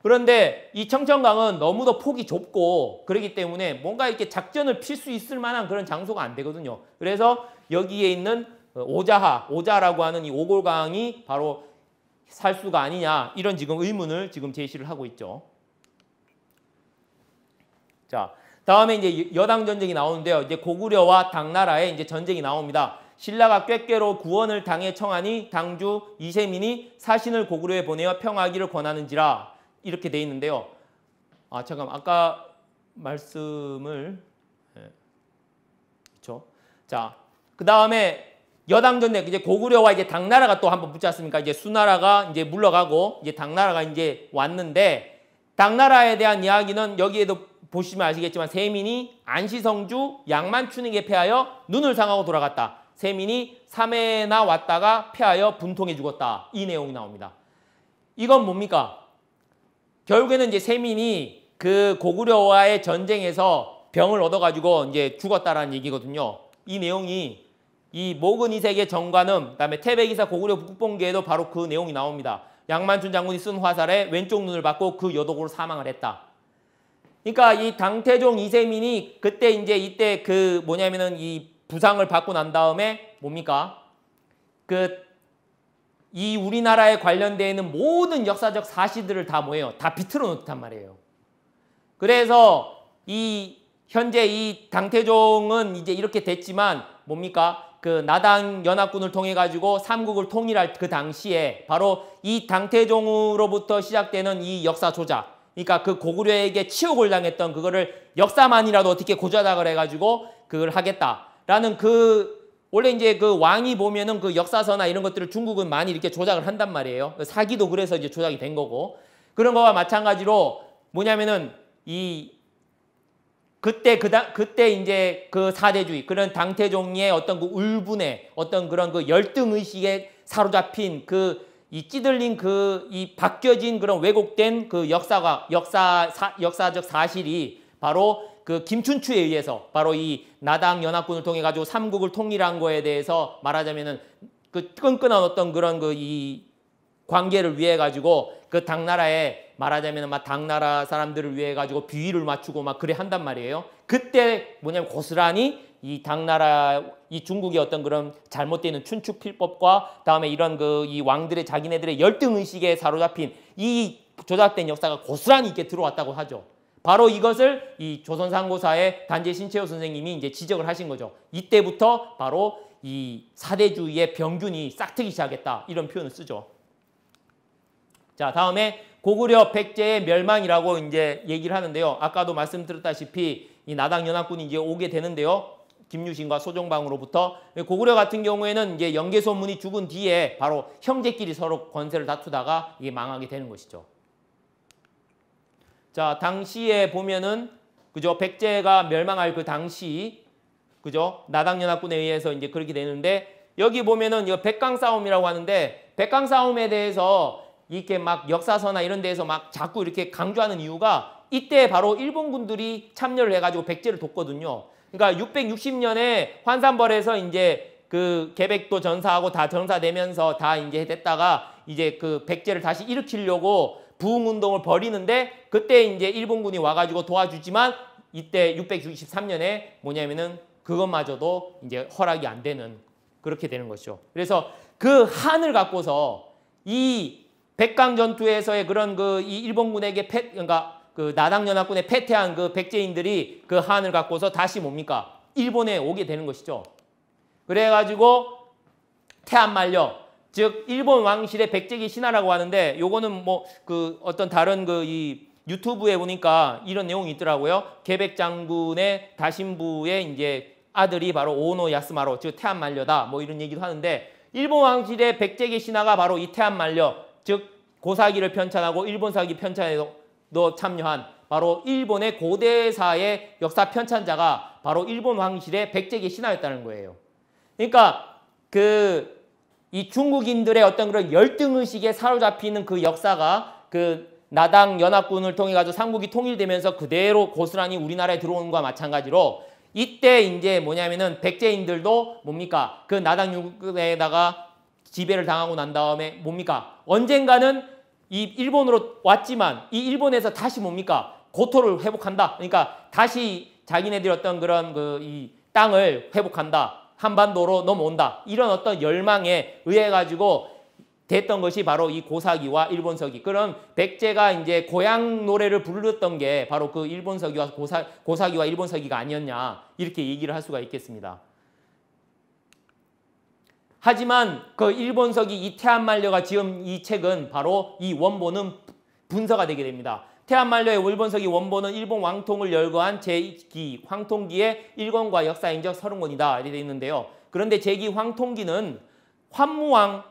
그런데 이 청천강은 너무도 폭이 좁고 그렇기 때문에 뭔가 이렇게 작전을 필 수 있을 만한 그런 장소가 안 되거든요. 그래서 여기에 있는 오자라고 하는 이 오골강이 바로 살수가 아니냐 이런 지금 의문을 지금 제시를 하고 있죠. 자, 다음에 이제 여당 전쟁이 나오는데요. 이제 고구려와 당나라의 이제 전쟁이 나옵니다. 신라가 꾀꾀로 구원을 당해 청하니 당주 이세민이 사신을 고구려에 보내어 평하기를 권하는지라 이렇게 돼 있는데요. 아, 잠깐 아까 말씀을 그렇죠. 자, 그 다음에 여당 전쟁 이제 고구려와 이제 당나라가 또 한번 붙지 않습니까? 이제 수나라가 이제 물러가고 이제 당나라가 이제 왔는데 당나라에 대한 이야기는 여기에도 보시면 아시겠지만 세민이 안시성주 양만춘에게 패하여 눈을 상하고 돌아갔다. 세민이 3회나 왔다가 패하여 분통해 죽었다. 이 내용이 나옵니다. 이건 뭡니까? 결국에는 이제 세민이 그 고구려와의 전쟁에서 병을 얻어가지고 이제 죽었다라는 얘기거든요. 이 내용이 이 모근이색의 정관음, 그다음에 태백이사 고구려 국본기에도 바로 그 내용이 나옵니다. 양만춘 장군이 쓴 화살에 왼쪽 눈을 받고 그 여독으로 사망을 했다. 그러니까 이 당태종 이세민이 그때 이때 그 뭐냐면은 이 부상을 받고 난 다음에 뭡니까? 이 우리나라에 관련되어 있는 모든 역사적 사실들을 다 뭐예요? 다 비틀어 놓단 말이에요. 그래서 현재 이 당태종은 이제 이렇게 됐지만 뭡니까? 그 나당 연합군을 통해 가지고 삼국을 통일할 그 당시에 바로 이 당태종으로부터 시작되는 이 역사 조작, 그러니까 그 고구려에게 치욕을 당했던 그거를 역사만이라도 어떻게 고조작을 해가지고 그걸 하겠다라는 원래 이제 그 왕이 보면은 그 역사서나 이런 것들을 중국은 많이 이렇게 조작을 한단 말이에요. 사기도 그래서 이제 조작이 된 거고 그런 거와 마찬가지로 뭐냐면은 그때 이제 그 사대주의 그런 당태종의 어떤 그 울분에 어떤 그런 그 열등의식에 사로잡힌 이 찌들린 이 바뀌어진 그런 왜곡된 그 역사적 사실이 바로 그 김춘추에 의해서 바로 이 나당 연합군을 통해 가지고 삼국을 통일한 거에 대해서 말하자면은 그 끈끈한 어떤 그런 그 이 관계를 위해 가지고 그 당나라에 말하자면 막 당나라 사람들을 위해 가지고 비위를 맞추고 막 그래 한단 말이에요. 그때 뭐냐면 고스란히 이 당나라 이 중국의 어떤 그런 잘못되는 춘추 필법과 다음에 이런 그 이 왕들의 자기네들의 열등 의식에 사로잡힌 이 조작된 역사가 고스란히 이렇게 들어왔다고 하죠. 바로 이것을 이 조선상고사의 단재 신채호 선생님이 이제 지적을 하신 거죠. 이때부터 바로 이 사대주의의 병균이 싹트기 시작했다 이런 표현을 쓰죠. 자, 다음에 고구려 백제의 멸망이라고 이제 얘기를 하는데요. 아까도 말씀드렸다시피 이 나당 연합군이 이제 오게 되는데요. 김유신과 소종방으로부터 고구려 같은 경우에는 이제 영계소문이 죽은 뒤에 바로 형제끼리 서로 권세를 다투다가 이게 망하게 되는 것이죠. 자, 당시에 보면은 그죠? 백제가 멸망할 그 당시 그죠? 나당 연합군에 의해서 이제 그렇게 되는데 여기 보면은 이 백강 싸움이라고 하는데 백강 싸움에 대해서 이렇게 막 역사서나 이런 데에서 막 자꾸 이렇게 강조하는 이유가 이때 바로 일본군들이 참여를 해가지고 백제를 돕거든요. 그러니까 660년에 환산벌에서 이제 그 계백도 전사하고 다 전사되면서 다 이제 됐다가 이제 그 백제를 다시 일으키려고 부흥운동을 벌이는데 그때 이제 일본군이 와가지고 도와주지만 이때 663년에 뭐냐면은 그것마저도 이제 허락이 안 되는 그렇게 되는 것이죠. 그래서 그 한을 갖고서 이 백강 전투에서의 그런 그 이 일본군에게 그러니까 그 나당 연합군에 패퇴한 그 백제인들이 그 한을 갖고서 다시 뭡니까? 일본에 오게 되는 것이죠. 그래가지고 태안말려 즉 일본 왕실의 백제기 신화라고 하는데 요거는 뭐 그 어떤 다른 그 이 유튜브에 보니까 이런 내용이 있더라고요. 계백 장군의 다신부의 이제 아들이 바로 오노 야스마로 즉 태안말려다 뭐 이런 얘기도 하는데 일본 왕실의 백제기 신화가 바로 이 태안말려 즉 고사기를 편찬하고 일본사기 편찬에도 참여한 바로 일본의 고대사의 역사 편찬자가 바로 일본 왕실의 백제기 신하였다는 거예요. 그러니까 그 이 중국인들의 어떤 그런 열등의식에 사로잡히는 그 역사가 그 나당 연합군을 통해 가지고 삼국이 통일되면서 그대로 고스란히 우리나라에 들어오는 것과 마찬가지로 이때 이제 뭐냐면은 백제인들도 뭡니까? 그 나당 유국에다가 지배를 당하고 난 다음에 뭡니까? 언젠가는 이 일본으로 왔지만 이 일본에서 다시 뭡니까? 고토를 회복한다. 그러니까 다시 자기네들 어떤 그런 그 이 땅을 회복한다. 한반도로 넘어온다. 이런 어떤 열망에 의해 가지고 됐던 것이 바로 이 고사기와 일본서기. 그런 백제가 이제 고향 노래를 불렀던 게 바로 그 일본서기와 고사기와 일본서기가 아니었냐. 이렇게 얘기를 할 수가 있겠습니다. 하지만 그 일본서기 이 태안말려가 지은 이 책은 바로 이 원본은 분서가 되게 됩니다. 태안말려의 일본서기 원본은 일본 왕통을 열거한 제2기 황통기의 일권과 역사인적 서른권이다 이렇게 되어 있는데요. 그런데 제2기 황통기는 환무왕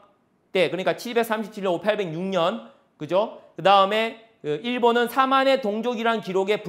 때 그러니까 737년 806년 그죠? 그 다음에 일본은 사만의 동족이란 기록에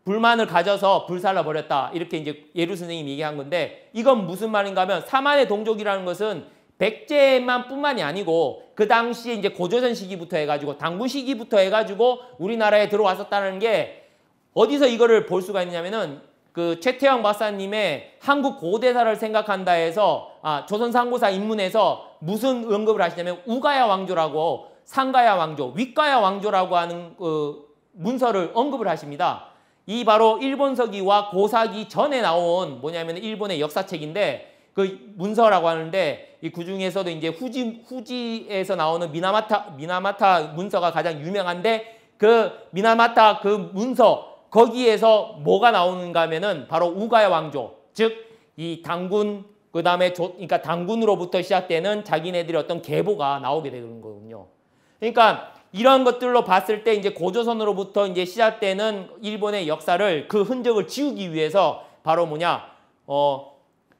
불만을 가져서 불살라 버렸다. 이렇게 이제 예루 선생님이 얘기한 건데 이건 무슨 말인가 하면 사만의 동족이라는 것은 백제만 뿐만이 아니고 그 당시에 이제 고조선 시기부터 해가지고 당군 시기부터 해가지고 우리나라에 들어왔었다는 게 어디서 이거를 볼 수가 있느냐면은 그 최태영 박사님의 한국 고대사를 생각한다 해서 조선상고사 입문에서 무슨 언급을 하시냐면 우가야 왕조라고 상가야 왕조, 윗가야 왕조라고 하는 그 문서를 언급을 하십니다. 이 바로 일본서기와 고사기 전에 나온 뭐냐면 일본의 역사책인데 그 문서라고 하는데 그 중에서도 이제 후지에서 나오는 미나마타 문서가 가장 유명한데 그 미나마타 그 문서 거기에서 뭐가 나오는가 하면은 바로 우가야 왕조 즉 이 당군 그다음에 그러니까 당군으로부터 시작되는 자기네들의 어떤 계보가 나오게 되는 거거든요. 그러니까 이런 것들로 봤을 때 이제 고조선으로부터 이제 시작되는 일본의 역사를 그 흔적을 지우기 위해서 바로 뭐냐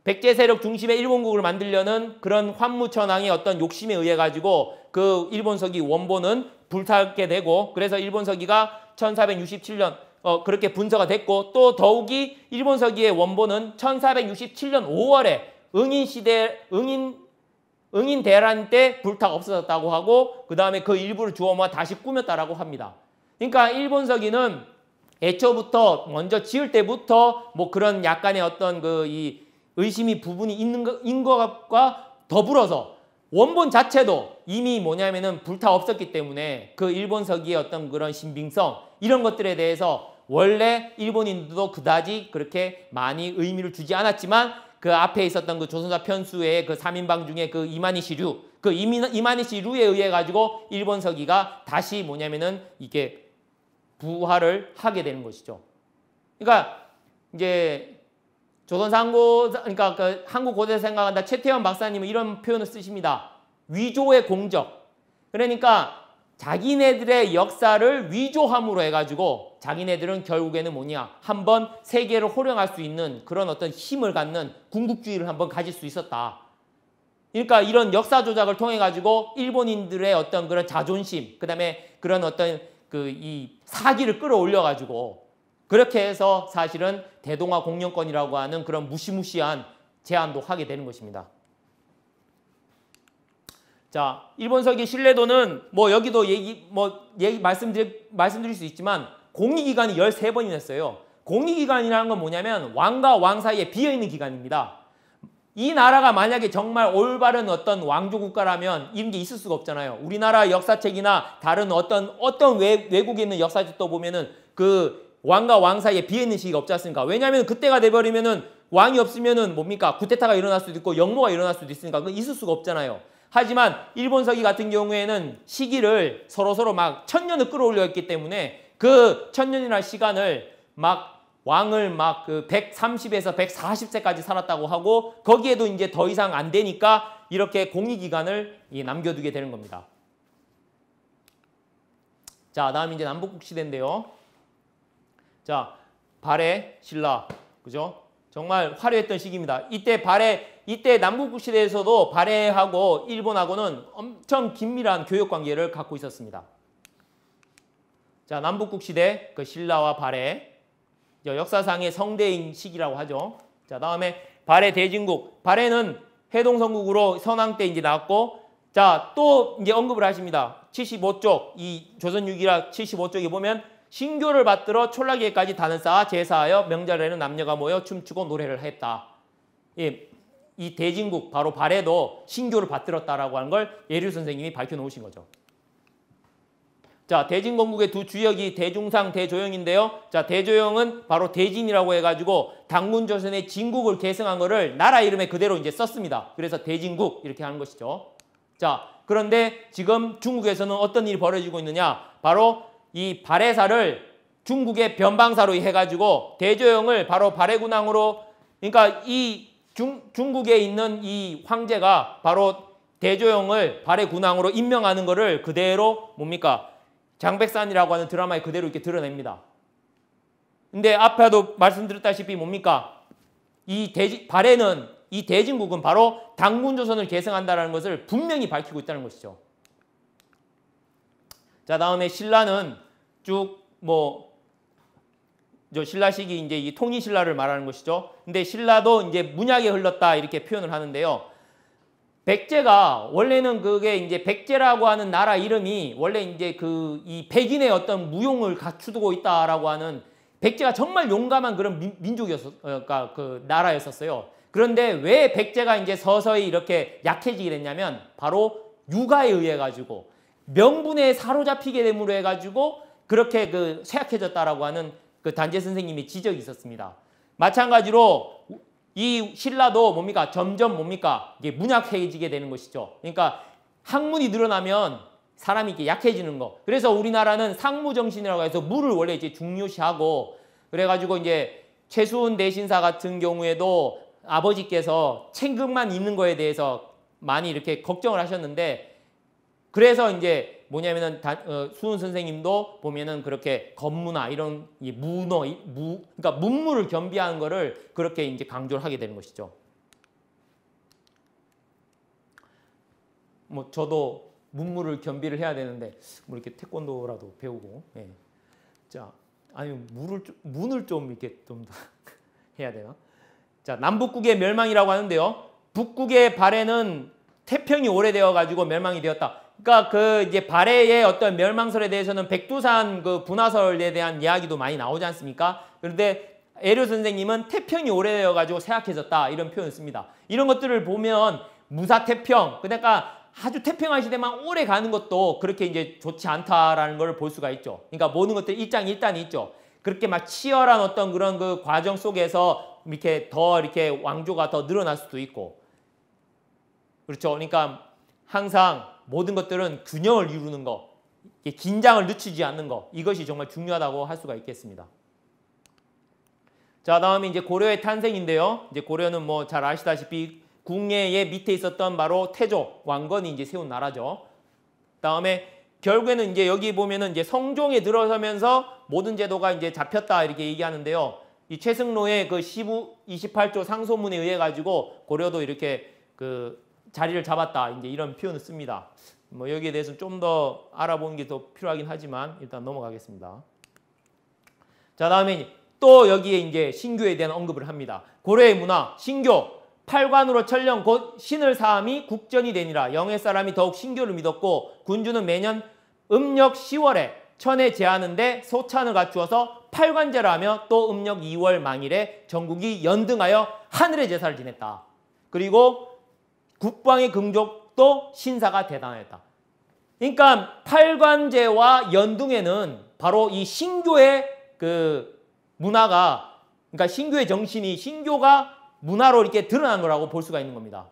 백제 세력 중심의 일본국을 만들려는 그런 환무천왕의 어떤 욕심에 의해 가지고 그 일본서기 원본은 불타게 되고 그래서 일본서기가 1467년 그렇게 분서가 됐고 또 더욱이 일본서기의 원본은 1467년 5월에 응인 대란 때 불타가 없어졌다고 하고 그 다음에 그 일부를 주워 모아 다시 꾸몄다라고 합니다. 그러니까 일본 서기는 애초부터 먼저 지을 때부터 뭐 그런 약간의 어떤 그 이 의심이 부분이 있는 것과 더불어서 원본 자체도 이미 뭐냐면은 불타 없었기 때문에 그 일본 서기의 어떤 그런 신빙성 이런 것들에 대해서 원래 일본인들도 그다지 그렇게 많이 의미를 주지 않았지만 그 앞에 있었던 그 조선사 편수의 그 3인방 중에 그 이마니시류 그 이마니시류에 의해 가지고 일본 서기가 다시 뭐냐면은 이게 부활을 하게 되는 것이죠. 그러니까 이제 그러니까 그 한국 고대 생각한다 최태원 박사님은 이런 표현을 쓰십니다. 위조의 공적. 그러니까 자기네들의 역사를 위조함으로 해가지고 자기네들은 결국에는 뭐냐 한번 세계를 호령할 수 있는 그런 어떤 힘을 갖는 군국주의를 한번 가질 수 있었다. 그러니까 이런 역사 조작을 통해 가지고 일본인들의 어떤 그런 자존심, 그다음에 그런 어떤 그 이 사기를 끌어올려 가지고 그렇게 해서 사실은 대동아 공영권이라고 하는 그런 무시무시한 제안도 하게 되는 것입니다. 자, 일본서기 신뢰도는 뭐 여기도 말씀드릴 수 있지만 공의기간이 13번이나 했어요. 공의기간이라는 건 뭐냐면 왕과 왕 사이에 비어있는 기간입니다. 이 나라가 만약에 정말 올바른 어떤 왕조국가라면 이런 게 있을 수가 없잖아요. 우리나라 역사책이나 다른 어떤 외국에 있는 역사책도 보면은 그 왕과 왕 사이에 비어있는 시기가 없지 않습니까? 왜냐하면 그때가 돼버리면은 왕이 없으면은 뭡니까? 쿠데타가 일어날 수도 있고 역모가 일어날 수도 있으니까 그건 있을 수가 없잖아요. 하지만 일본서기 같은 경우에는 시기를 서로 막 1000년을 끌어올려 있기 때문에 그 1000년이라는 시간을 막 왕을 막 그 130에서 140세까지 살았다고 하고 거기에도 이제 더 이상 안 되니까 이렇게 공의기간을 남겨두게 되는 겁니다. 자, 다음 이제 남북국 시대인데요. 자, 발해, 신라, 그죠? 정말 화려했던 시기입니다. 이때 남북국 시대에서도 발해하고 일본하고는 엄청 긴밀한 교역 관계를 갖고 있었습니다. 자, 남북국 시대, 그 신라와 발해, 역사상의 성대인 시기라고 하죠. 자, 다음에 발해 대진국. 발해는 해동성국으로 선왕 때 이제 나왔고, 자, 또 이제 언급을 하십니다. 75쪽, 이 조선6기라 75쪽에 보면 신교를 받들어 촌락위에까지 단을 쌓아 제사하여 명절에는 남녀가 모여 춤추고 노래를 했다. 예, 이 대진국 바로 발해도 신교를 받들었다라고 하는 걸 예류 선생님이 밝혀놓으신 거죠. 자, 대진건국의 두 주역이 대중상, 대조영인데요. 자, 대조영은 바로 대진이라고 해가지고 당군조선의 진국을 계승한 거를 나라 이름에 그대로 이제 썼습니다. 그래서 대진국 이렇게 하는 것이죠. 자, 그런데 지금 중국에서는 어떤 일이 벌어지고 있느냐? 바로 이 발해사를 중국의 변방사로 해가지고 대조영을 바로 발해군왕으로, 그러니까 이 중국에 있는 이 황제가 바로 대조영을 발해군왕으로 임명하는 거를 그대로 뭡니까? 장백산이라고 하는 드라마에 그대로 이렇게 드러냅니다. 근데 앞에도 말씀드렸다시피 뭡니까? 발해는 이 대진국은 바로 당군조선을 계승한다는 것을 분명히 밝히고 있다는 것이죠. 자, 다음에 신라는 쭉 신라시기 이제 이 통일신라를 말하는 것이죠. 근데 신라도 이제 문약에 흘렀다 이렇게 표현을 하는데요. 백제가 원래는 그게 이제 백제라고 하는 나라 이름이 원래 이제 이 백인의 어떤 무용을 갖추고 있다라고 하는 백제가 정말 용감한 그런 민족이었어, 그 나라였었어요. 그런데 왜 백제가 이제 서서히 이렇게 약해지게 됐냐면 바로 유가에 의해 가지고 명분에 사로잡히게 됨으로 해가지고 그렇게 쇠약해졌다라고 하는 그 단재 선생님의 지적이 있었습니다. 마찬가지로 이 신라도 뭡니까? 점점 뭡니까? 이게 문약해지게 되는 것이죠. 그러니까 학문이 늘어나면 사람이 이렇게 약해지는 거. 그래서 우리나라는 상무정신이라고 해서 무를 원래 이제 중요시하고 그래가지고 이제 최수훈 대신사 같은 경우에도 아버지께서 책임만 있는 거에 대해서 많이 이렇게 걱정을 하셨는데 그래서 이제 뭐냐면은 수훈 선생님도 보면은 그렇게 건무나 이런 그러니까 문무를 겸비하는 거를 그렇게 이제 강조를 하게 되는 것이죠. 뭐 저도 문무를 겸비를 해야 되는데 뭐 이렇게 태권도라도 배우고, 예. 자, 아니 문을 좀 이렇게 좀 해야 되나? 자, 남북국의 멸망이라고 하는데요. 북국의 발해는 태평이 오래되어 가지고 멸망이 되었다. 그러니까 그 이제 발해의 어떤 멸망설에 대해서는 백두산 그 분화설에 대한 이야기도 많이 나오지 않습니까? 그런데 에류 선생님은 태평이 오래되어 가지고 쇠약해졌다 이런 표현을 씁니다. 이런 것들을 보면 무사태평, 그러니까 아주 태평한 시대만 오래 가는 것도 그렇게 이제 좋지 않다라는 걸 볼 수가 있죠. 그러니까 모든 것들 일장일단이 있죠. 그렇게 막 치열한 어떤 그런 그 과정 속에서 이렇게 더 이렇게 왕조가 더 늘어날 수도 있고, 그렇죠. 그러니까 항상 모든 것들은 균형을 이루는 거, 긴장을 늦추지 않는 거, 이것이 정말 중요하다고 할 수가 있겠습니다. 자, 다음에 이제 고려의 탄생인데요. 이제 고려는 뭐 잘 아시다시피 궁예의 밑에 있었던 바로 태조 왕건이 이제 세운 나라죠. 다음에 결국에는 이제 여기 보면은 이제 성종에 들어서면서 모든 제도가 이제 잡혔다 이렇게 얘기하는데요. 이 최승로의 그 28조 상소문에 의해 가지고 고려도 이렇게 그 자리를 잡았다 이제 이런 표현을 씁니다. 뭐 여기에 대해서 좀 더 알아보는 게 더 필요하긴 하지만 일단 넘어가겠습니다. 자, 다음에 또 여기에 이제 신교에 대한 언급을 합니다. 고려의 문화, 신교. 팔관으로 천령 곧 신을 사함이 국전이 되니라. 영해 사람이 더욱 신교를 믿었고 군주는 매년 음력 10월에 천에 제하는데 소찬을 갖추어서 팔관제를 하며 또 음력 2월 망일에 전국이 연등하여 하늘의 제사를 지냈다. 그리고 국방의 긍족도 신사가 대단했다. 그러니까 팔관제와 연등에는 바로 이 신교의 그 문화가, 그러니까 신교의 정신이 신교가 문화로 이렇게 드러난 거라고 볼 수가 있는 겁니다.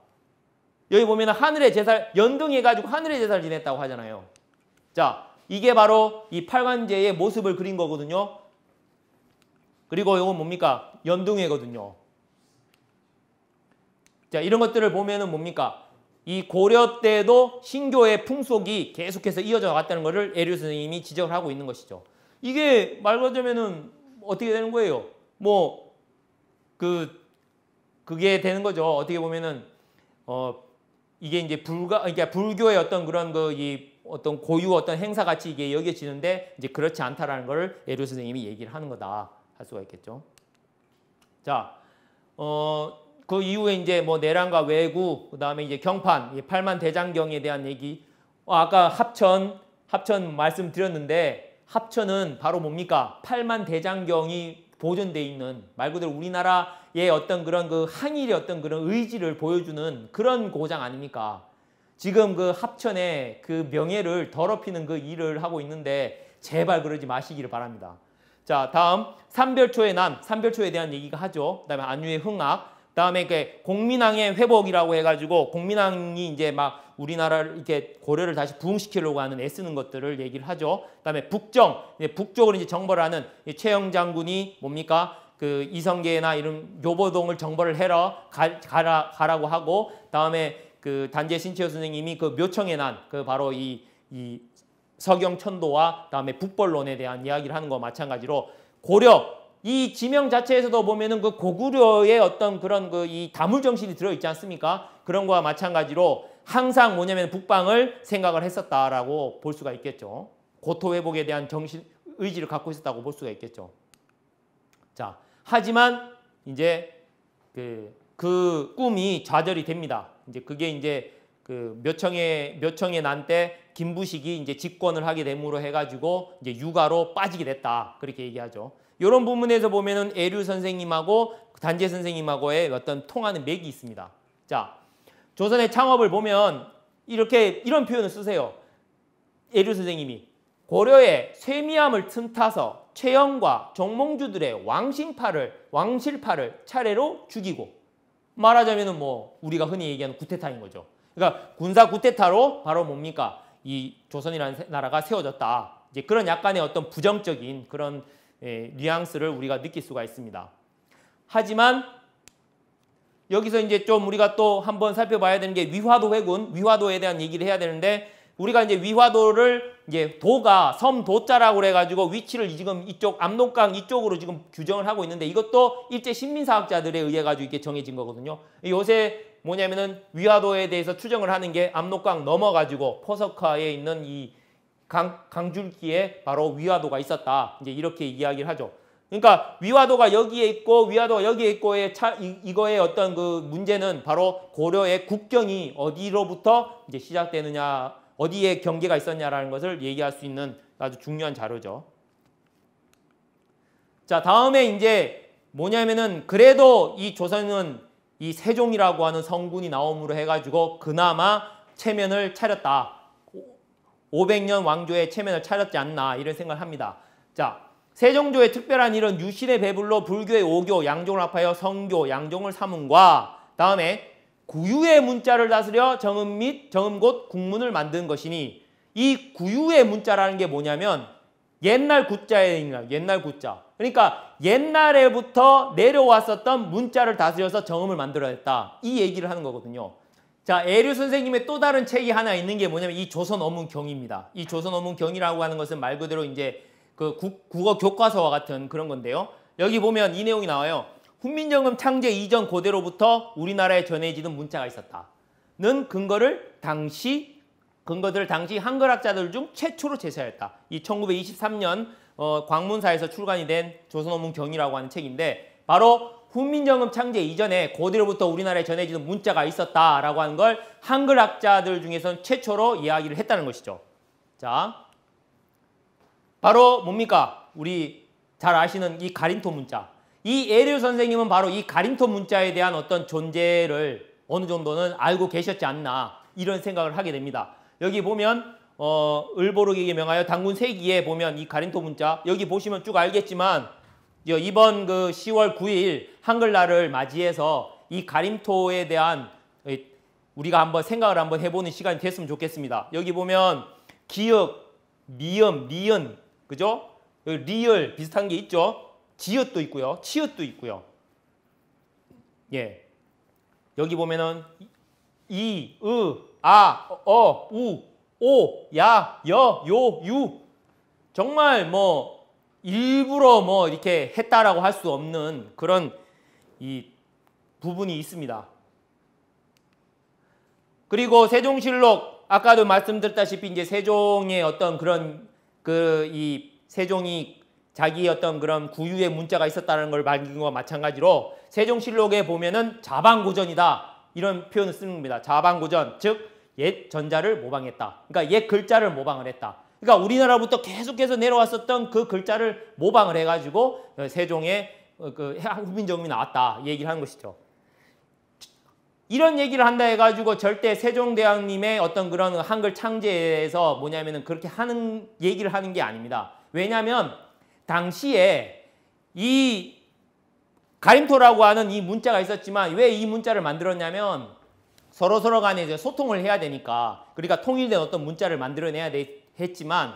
여기 보면 하늘의 제사를 연등해가지고 하늘의 제사를 지냈다고 하잖아요. 자, 이게 바로 이 팔관제의 모습을 그린 거거든요. 그리고 이건 뭡니까? 연등회거든요. 자, 이런 것들을 보면은 뭡니까? 이 고려 때도 신교의 풍속이 계속해서 이어져 갔다는 것을 에류 선생님이 지적을 하고 있는 것이죠. 이게 말 그대로면은 어떻게 되는 거예요? 뭐 그게 되는 거죠. 어떻게 보면은 이게 이제 그러니까 불교의 어떤 그런 이 어떤 고유 어떤 행사 같이 이게 여겨지는데 이제 그렇지 않다라는 걸 에류 선생님이 얘기를 하는 거다 할 수가 있겠죠. 자, 그 이후에 이제 뭐 내란과 왜구, 그다음에 이제 경판, 팔만 대장경에 대한 얘기. 아까 합천 말씀드렸는데 합천은 바로 뭡니까? 팔만 대장경이 보존돼 있는, 말 그대로 우리나라의 어떤 그런 그 항일의 어떤 그런 의지를 보여주는 그런 고장 아닙니까? 지금 그 합천의 그 명예를 더럽히는 그 일을 하고 있는데 제발 그러지 마시기를 바랍니다. 자, 다음 삼별초의 난, 삼별초에 대한 얘기가 하죠. 그다음에 안유의 흥악, 그다음에 공민왕의 회복이라고 해가지고 공민왕이 이제 막 우리나라를 이렇게 고려를 다시 부흥시키려고 하는 애쓰는 것들을 얘기를 하죠. 그다음에 북정, 북쪽으로 이제 정벌을 하는 최영 장군이 뭡니까? 그 이성계나 이런 요보동을 정벌을 해라 가라고 하고, 다음에 그 단재 신채호 선생님이 그 묘청의 난, 그 바로 이 서경천도와 다음에 북벌론에 대한 이야기를 하는 거와 마찬가지로 고려 이 지명 자체에서도 보면은 그 고구려의 어떤 그런 이 다물 정신이 들어 있지 않습니까? 그런 거와 마찬가지로 항상 뭐냐면 북방을 생각을 했었다라고 볼 수가 있겠죠. 고토 회복에 대한 정신 의지를 갖고 있었다고 볼 수가 있겠죠. 자, 하지만 이제 그 꿈이 좌절이 됩니다. 이제 그게 이제 그 묘청의 난 때 김부식이 이제 집권을 하게 됨으로 해가지고 이제 유가로 빠지게 됐다, 그렇게 얘기하죠. 이런 부분에서 보면은 에류 선생님하고 단재 선생님하고의 어떤 통하는 맥이 있습니다. 자, 조선의 창업을 보면 이런 표현을 쓰세요. 에류 선생님이 고려의 쇠미함을 틈타서 최영과 정몽주들의 왕실파를 차례로 죽이고, 말하자면은 뭐 우리가 흔히 얘기하는 구테타인 거죠. 그러니까 군사 구테타로 바로 뭡니까? 이 조선이라는 나라가 세워졌다. 이제 그런 약간의 어떤 부정적인 그런 뉘앙스를 우리가 느낄 수가 있습니다. 하지만 여기서 이제 좀 우리가 또 한번 살펴봐야 되는 게 위화도 회군, 위화도에 대한 얘기를 해야 되는데, 우리가 이제 위화도를 이제 도가 섬도자라고 그래가지고 위치를 지금 이쪽 압록강 이쪽으로 지금 규정을 하고 있는데, 이것도 일제 신민사학자들에 의해 가지고 이게 정해진 거거든요. 요새 뭐냐면은 위화도에 대해서 추정을 하는 게 압록강 넘어가지고 포석화에 있는 이 강줄기에 바로 위화도가 있었다, 이제 이렇게 이야기를 하죠. 그러니까 위화도가 여기에 있고 위화도가 여기에 있고의 이거의 어떤 그 문제는 바로 고려의 국경이 어디로부터 이제 시작되느냐, 어디에 경계가 있었냐라는 것을 얘기할 수 있는 아주 중요한 자료죠. 자, 다음에 이제 뭐냐면은 그래도 이 조선은 이 세종이라고 하는 성군이 나옴으로 해가지고 그나마 체면을 차렸다. 500년 왕조의 체면을 차렸지 않나 이런 생각을 합니다. 자, 세종조의 특별한 일은 유신의 배불로 불교의 오교, 양종을 합하여 성교, 양종을 삼음과 다음에 구유의 문자를 다스려 정음 및 정음 곧 국문을 만든 것이니 이 구유의 문자라는 게 뭐냐면 옛날 구자예요. 옛날 구자. 그러니까 옛날에부터 내려왔었던 문자를 다스려서 정음을 만들어냈다. 이 얘기를 하는 거거든요. 자, 에류 선생님의 또 다른 책이 하나 있는 게 뭐냐면 이 조선어문경입니다. 이 조선어문경이라고 하는 것은 말 그대로 이제 그 국어 교과서와 같은 그런 건데요. 여기 보면 이 내용이 나와요. 훈민정음 창제 이전 고대로부터 우리나라에 전해지는 문자가 있었다.는 근거들을 당시 한글학자들 중 최초로 제시하였다. 이 1923년 광문사에서 출간이 된 조선어문경이라고 하는 책인데 바로 훈민정음 창제 이전에 고대로부터 우리나라에 전해지는 문자가 있었다라고 하는 걸 한글학자들 중에서는 최초로 이야기를 했다는 것이죠. 자, 바로 뭡니까? 우리 잘 아시는 이 가림토 문자. 이 에류 선생님은 바로 이 가림토 문자에 대한 어떤 존재를 어느 정도는 알고 계셨지 않나 이런 생각을 하게 됩니다. 여기 보면 을보르기에 명하여 단군 세기에 보면 이 가림토 문자 여기 보시면 쭉 알겠지만 이번 그 10월 9일 한글날을 맞이해서 이 가림토에 대한 우리가 한번 생각을 한번 해보는 시간이 됐으면 좋겠습니다. 여기 보면 기역, 미음, 리은, 그죠? 여기 리을 비슷한 게 있죠? 지읒도 있고요. 치읒도 있고요. 예. 여기 보면은 이, 으, 아, 어, 우, 오, 야, 여, 요, 유. 정말 뭐 일부러 뭐 이렇게 했다라고 할 수 없는 그런 이 부분이 있습니다. 그리고 세종실록 아까도 말씀드렸다시피 이제 세종의 어떤 그런 이 세종이 자기의 어떤 그런 구유의 문자가 있었다는 걸 밝힌 것과 마찬가지로 세종실록에 보면은 자방고전이다 이런 표현을 쓰는 겁니다. 자방고전 즉 옛 전자를 모방했다. 그러니까 옛 글자를 모방을 했다. 그러니까 우리나라부터 계속해서 내려왔었던 그 글자를 모방을 해가지고 세종의 그 훈민정음이 나왔다 얘기를 하는 것이죠. 이런 얘기를 한다 해가지고 절대 세종대왕님의 어떤 그런 한글 창제에서 뭐냐면은 그렇게 하는 얘기를 하는 게 아닙니다. 왜냐하면 당시에 이 가림토라고 하는 이 문자가 있었지만 왜 이 문자를 만들었냐면 서로 간에 이제 소통을 해야 되니까 그러니까 통일된 어떤 문자를 만들어내야 했지만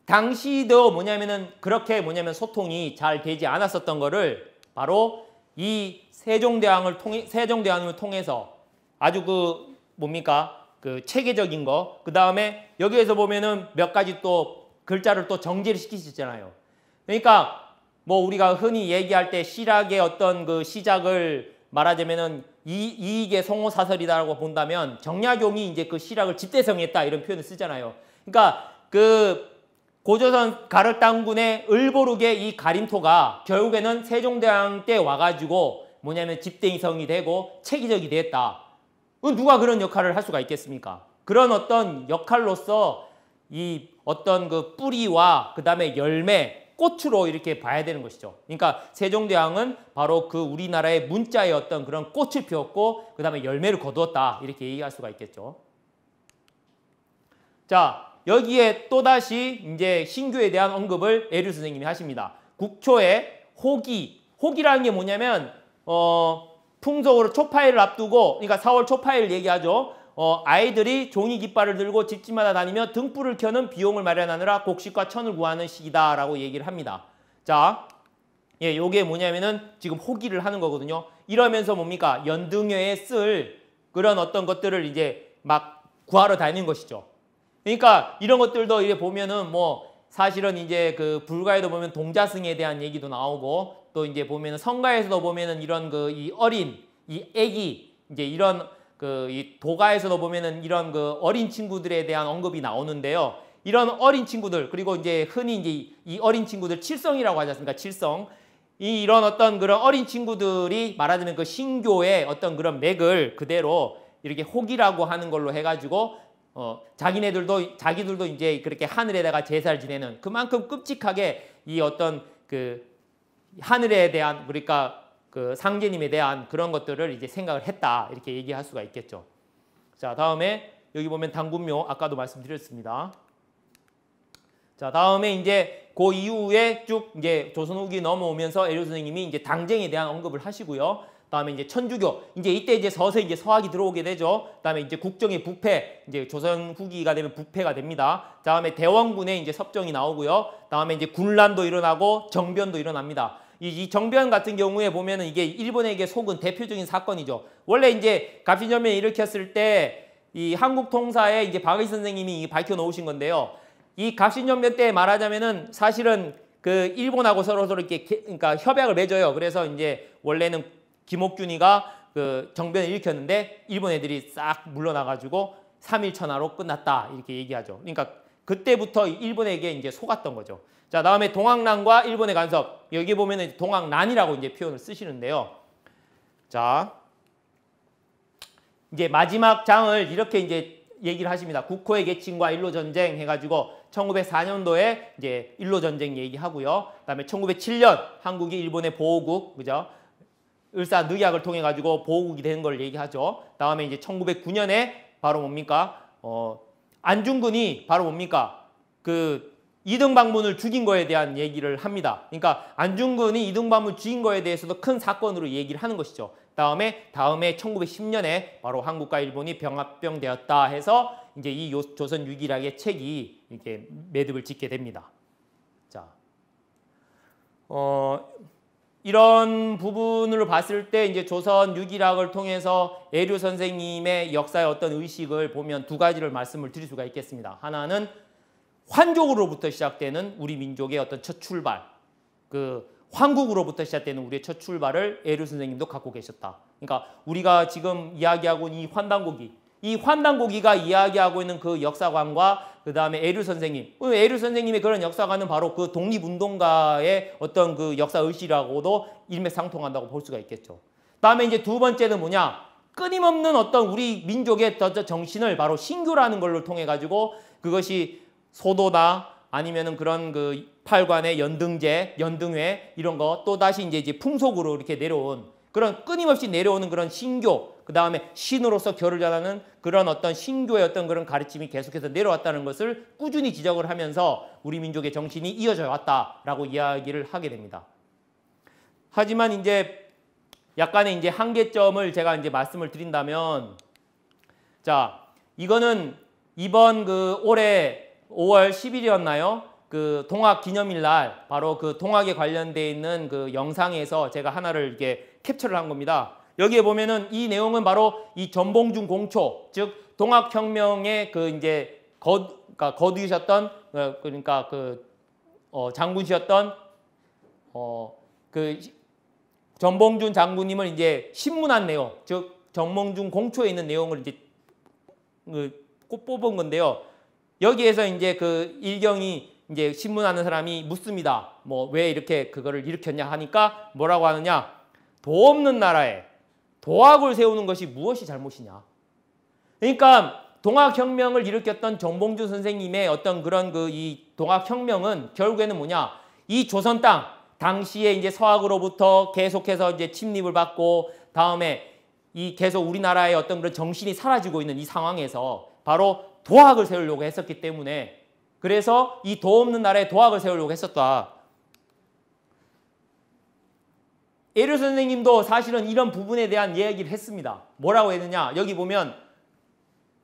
당시도 뭐냐면은 그렇게 뭐냐면 소통이 잘 되지 않았었던 거를 바로 이 세종대왕을 통해서 아주 그 뭡니까 그 체계적인 거 그 다음에 여기에서 보면은 몇 가지 또 글자를 또 정제를 시키셨잖아요. 그러니까 뭐 우리가 흔히 얘기할 때 실학의 어떤 그 시작을 말하자면은 이익의 성호사설이다라고 본다면 정약용이 이제 그 실학을 집대성했다 이런 표현을 쓰잖아요. 그러니까 그 고조선 가륵당군의 을보룩의 이 가림토가 결국에는 세종대왕 때 와가지고 뭐냐면 집대성이 되고 체계적이 됐다. 누가 그런 역할을 할 수가 있겠습니까? 그런 어떤 역할로서 이 어떤 그 뿌리와 그 다음에 열매, 꽃으로 이렇게 봐야 되는 것이죠. 그러니까 세종대왕은 바로 그 우리나라의 문자의 어떤 그런 꽃을 피웠고 그 다음에 열매를 거두었다 이렇게 얘기할 수가 있겠죠. 자, 여기에 또다시 이제 신교에 대한 언급을 에류 선생님이 하십니다. 국초에 호기라는 게 뭐냐면 풍속으로 초파일을 앞두고 그러니까 4월 초파일 얘기하죠. 아이들이 종이 깃발을 들고 집집마다 다니며 등불을 켜는 비용을 마련하느라 곡식과 천을 구하는 시기다라고 얘기를 합니다. 자, 예, 요게 뭐냐면은 지금 호기를 하는 거거든요. 이러면서 뭡니까? 연등회에 쓸 그런 어떤 것들을 이제 막 구하러 다니는 것이죠. 그러니까 이런 것들도 이제 보면은 뭐 사실은 이제 그 불가에도 보면 동자승에 대한 얘기도 나오고 또 이제 보면은 성가에서도 보면은 이런 그 이 어린 이 애기 이제 이런 그 이 도가에서도 보면은 이런 그 어린 친구들에 대한 언급이 나오는데요. 이런 어린 친구들 그리고 이제 흔히 이제 이 어린 친구들 칠성이라고 하지 않습니까? 칠성. 이런 어떤 그런 어린 친구들이 말하자면 그 신교의 어떤 그런 맥을 그대로 이렇게 호기라고 하는 걸로 해가지고 자기들도 이제 그렇게 하늘에다가 제사를 지내는 그만큼 끔찍하게 이 어떤 그 하늘에 대한 그러니까 그 상제님에 대한 그런 것들을 이제 생각을 했다 이렇게 얘기할 수가 있겠죠. 자, 다음에 여기 보면 당군묘 아까도 말씀드렸습니다. 자, 다음에 이제 그 이후에 쭉 이제 조선 후기 넘어오면서 애류 선생님이 이제 당쟁에 대한 언급을 하시고요. 다음에 이제 천주교 이제 이때 이제 서서히 이제 서학이 들어오게 되죠. 다음에 이제 국정의 부패 이제 조선 후기가 되면 부패가 됩니다. 다음에 대원군의 이제 섭정이 나오고요. 다음에 이제 군란도 일어나고 정변도 일어납니다. 이 정변 같은 경우에 보면은 이게 일본에게 속은 대표적인 사건이죠. 원래 이제 갑신전변을 일으켰을 때 이 한국 통사에 이제 박의 선생님이 밝혀 놓으신 건데요. 이 갑신전변 때 말하자면은 사실은 그 일본하고 서로 이렇게 그러니까 협약을 맺어요. 그래서 이제 원래는 김옥균이가 그 정변을 일으켰는데 일본 애들이 싹 물러나가지고 3일 천하로 끝났다 이렇게 얘기하죠. 그러니까 그때부터 일본에게 이제 속았던 거죠. 자, 다음에 동학난과 일본의 간섭 여기 보면은 동학난이라고 이제 표현을 쓰시는데요. 자, 이제 마지막 장을 이렇게 이제 얘기를 하십니다. 국호의 계칭과 일로 전쟁 해가지고 1904년도에 이제 일로 전쟁 얘기하고요. 그다음에 1907년 한국이 일본의 보호국, 그죠? 을사늑약을 통해 가지고 보호국이 되는 걸 얘기하죠. 다음에 이제 1909년에 바로 뭡니까? 안중근이 바로 뭡니까? 그 이등방문을 죽인 거에 대한 얘기를 합니다. 그러니까 안중근이 이등방문 죽인 거에 대해서도 큰 사건으로 얘기를 하는 것이죠. 다음에 1910년에 바로 한국과 일본이 병합병되었다 해서 이제 이 조선 유기락의 책이 이렇게 매듭을 짓게 됩니다. 자, 이런 부분을 봤을 때 이제 조선 유기락을 통해서 애류 선생님의 역사의 어떤 의식을 보면 두 가지를 말씀을 드릴 수가 있겠습니다. 하나는 환족으로부터 시작되는 우리 민족의 어떤 첫 출발, 그 황국으로부터 시작되는 우리의 첫 출발을 애류 선생님도 갖고 계셨다. 그러니까 우리가 지금 이야기하고 있는 이 환단고기가 이야기하고 있는 그 역사관과 그 다음에 애류 선생님, 애류 선생님의 그런 역사관은 바로 그 독립운동가의 어떤 그 역사 의식이라고도 일맥상통한다고 볼 수가 있겠죠. 다음에 이제 두 번째는 뭐냐? 끊임없는 어떤 우리 민족의 정신을 바로 신교라는 걸로 통해 가지고 그것이 소도나 아니면은 그런 그 팔관의 연등제, 연등회 이런 거 또 다시 이제 풍속으로 이렇게 내려온 그런 끊임없이 내려오는 그런 신교, 그 다음에 신으로서 결을 전하는 그런 어떤 신교의 어떤 그런 가르침이 계속해서 내려왔다는 것을 꾸준히 지적을 하면서 우리 민족의 정신이 이어져 왔다라고 이야기를 하게 됩니다. 하지만 이제 약간의 이제 한계점을 제가 이제 말씀을 드린다면, 자, 이거는 이번 그 올해 5월 10일이었나요? 그 동학 기념일 날 바로 그 동학에 관련돼 있는 그 영상에서 제가 하나를 이렇게 캡처를 한 겁니다. 여기에 보면은 이 내용은 바로 이 전봉준 공초, 즉 동학혁명의 그 이제 거두셨던 그러니까 그 장군이셨던 그 전봉준 장군님을 이제 신문한 내용, 즉 전봉준 공초에 있는 내용을 이제 꼭 뽑은 건데요. 여기에서 이제 그 일경이 이제 신문하는 사람이 묻습니다. 뭐 왜 이렇게 그거를 일으켰냐 하니까 뭐라고 하느냐? 도 없는 나라에 도학을 세우는 것이 무엇이 잘못이냐? 그러니까 동학혁명을 일으켰던 전봉준 선생님의 어떤 그런 그 이 동학혁명은 결국에는 뭐냐? 이 조선 땅 당시에 이제 서학으로부터 계속해서 이제 침입을 받고 다음에 이 계속 우리나라의 어떤 그런 정신이 사라지고 있는 이 상황에서 바로 도학을 세우려고 했었기 때문에 그래서 이 도 없는 나라에 도학을 세우려고 했었다. 애류 선생님도 사실은 이런 부분에 대한 이야기를 했습니다. 뭐라고 했느냐? 여기 보면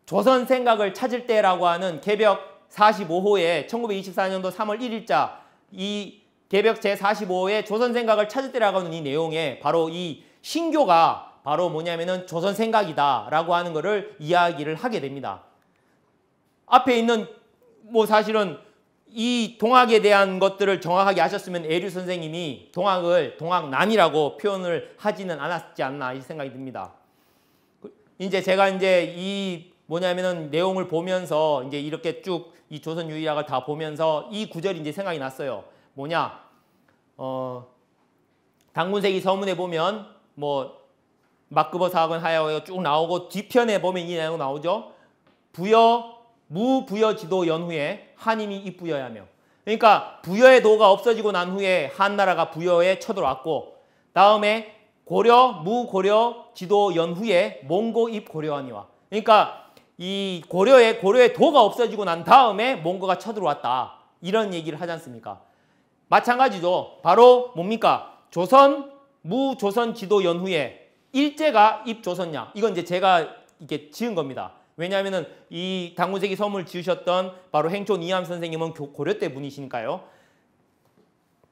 조선 생각을 찾을 때라고 하는 개벽 45호에 1924년도 3월 1일자 이 개벽 제45호에 조선 생각을 찾을 때라고 하는 이 내용에 바로 이 신교가 바로 뭐냐면은 조선 생각이다라고 하는 것을 이야기를 하게 됩니다. 앞에 있는 뭐 사실은 이 동학에 대한 것들을 정확하게 하셨으면 애류 선생님이 동학을 동학난이라고 표현을 하지는 않았지 않나 이 생각이 듭니다. 이제 제가 이제 이 뭐냐면은 내용을 보면서 이제 이렇게 쭉 이 조선 유일학을 다 보면서 이 구절이 이제 생각이 났어요. 뭐냐? 당군세기 서문에 보면 뭐 막급어 사학은 하여하여 쭉 나오고 뒤편에 보면 이 내용 나오죠. 부여 무부여지도 연후에 한임이 입부여하며. 그러니까 부여의 도가 없어지고 난 후에 한나라가 부여에 쳐들어왔고, 다음에 고려 무고려 지도 연후에 몽고 입고려하니와. 그러니까 이 고려의 도가 없어지고 난 다음에 몽고가 쳐들어왔다. 이런 얘기를 하지 않습니까? 마찬가지죠. 바로 뭡니까? 조선 무조선 지도 연후에 일제가 입조선냐. 이건 이제 제가 이게 지은 겁니다. 왜냐하면은 이 당군세기 섬을 지으셨던 바로 행촌 이함 선생님은 고려 때 분이시니까요.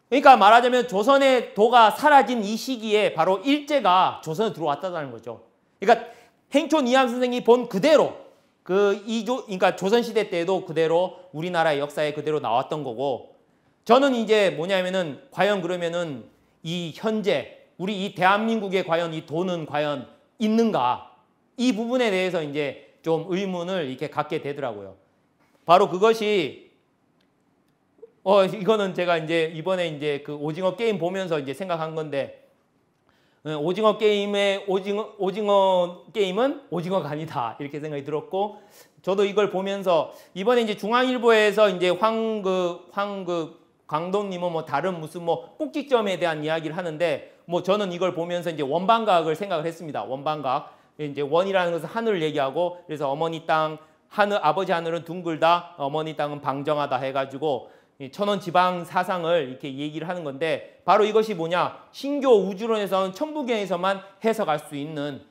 그러니까 말하자면 조선의 도가 사라진 이 시기에 바로 일제가 조선에 들어왔다는 거죠. 그러니까 행촌 이함 선생이 본 그대로 그러니까 조선시대 때도 그대로 우리나라의 역사에 그대로 나왔던 거고, 저는 이제 뭐냐면은 과연 그러면은 이 현재 우리 이 대한민국에 과연 이 도는 과연 있는가, 이 부분에 대해서 이제 좀 의문을 이렇게 갖게 되더라고요. 바로 그것이 이거는 제가 이제 이번에 이제 그 오징어 게임 보면서 이제 생각한 건데, 오징어 게임은 오징어가 아니다 이렇게 생각이 들었고, 저도 이걸 보면서 이번에 이제 중앙일보에서 이제 강동님은 뭐 다른 무슨 뭐 꼭지점에 대한 이야기를 하는데, 뭐 저는 이걸 보면서 이제 원방각을 생각을 했습니다. 원방각. 이제 원이라는 것은 하늘을 얘기하고, 그래서 어머니 땅 아버지 하늘은 둥글다, 어머니 땅은 방정하다 해가지고 천원 지방 사상을 이렇게 얘기를 하는 건데, 바로 이것이 뭐냐? 신교 우주론에서는 천부경에서만 해석할 수 있는.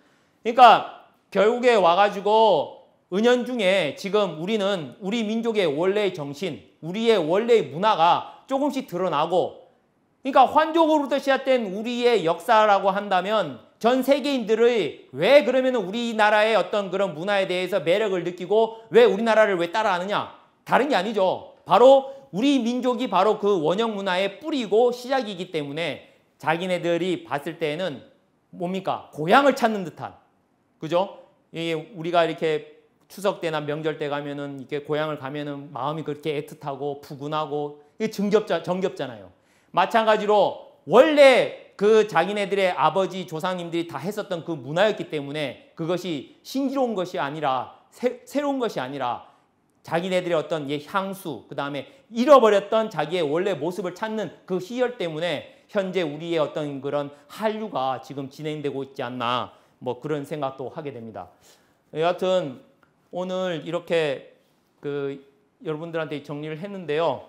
그러니까 결국에 와가지고 은연중에 지금 우리는 우리 민족의 원래의 정신, 우리의 원래의 문화가 조금씩 드러나고, 그러니까 환족으로부터 시작된 우리의 역사라고 한다면 전 세계인들의 왜 그러면 우리나라의 어떤 그런 문화에 대해서 매력을 느끼고 왜 우리나라를 왜 따라하느냐? 다른 게 아니죠. 바로 우리 민족이 바로 그 원형 문화의 뿌리고 시작이기 때문에 자기네들이 봤을 때는 뭡니까? 고향을 찾는 듯한, 그죠? 우리가 이렇게 추석 때나 명절 때 가면은 이렇게 고향을 가면은 마음이 그렇게 애틋하고 푸근하고 이게 정겹잖아요. 마찬가지로 원래 그 자기네들의 아버지 조상님들이 다 했었던 그 문화였기 때문에 그것이 신기로운 것이 아니라 새로운 것이 아니라 자기네들의 어떤 향수, 그 다음에 잃어버렸던 자기의 원래 모습을 찾는 그 희열 때문에 현재 우리의 어떤 그런 한류가 지금 진행되고 있지 않나, 뭐 그런 생각도 하게 됩니다. 여하튼 오늘 이렇게 여러분들한테 정리를 했는데요.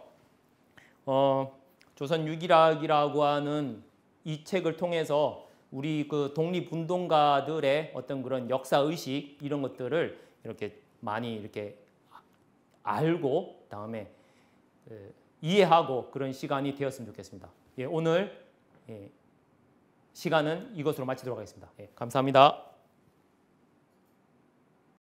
조선 유기락이라고 하는 이 책을 통해서 우리 그 독립운동가들의 어떤 그런 역사의식 이런 것들을 이렇게 많이 이렇게 알고 그다음에 이해하고 그런 시간이 되었으면 좋겠습니다. 오늘 시간은 이것으로 마치도록 하겠습니다. 감사합니다.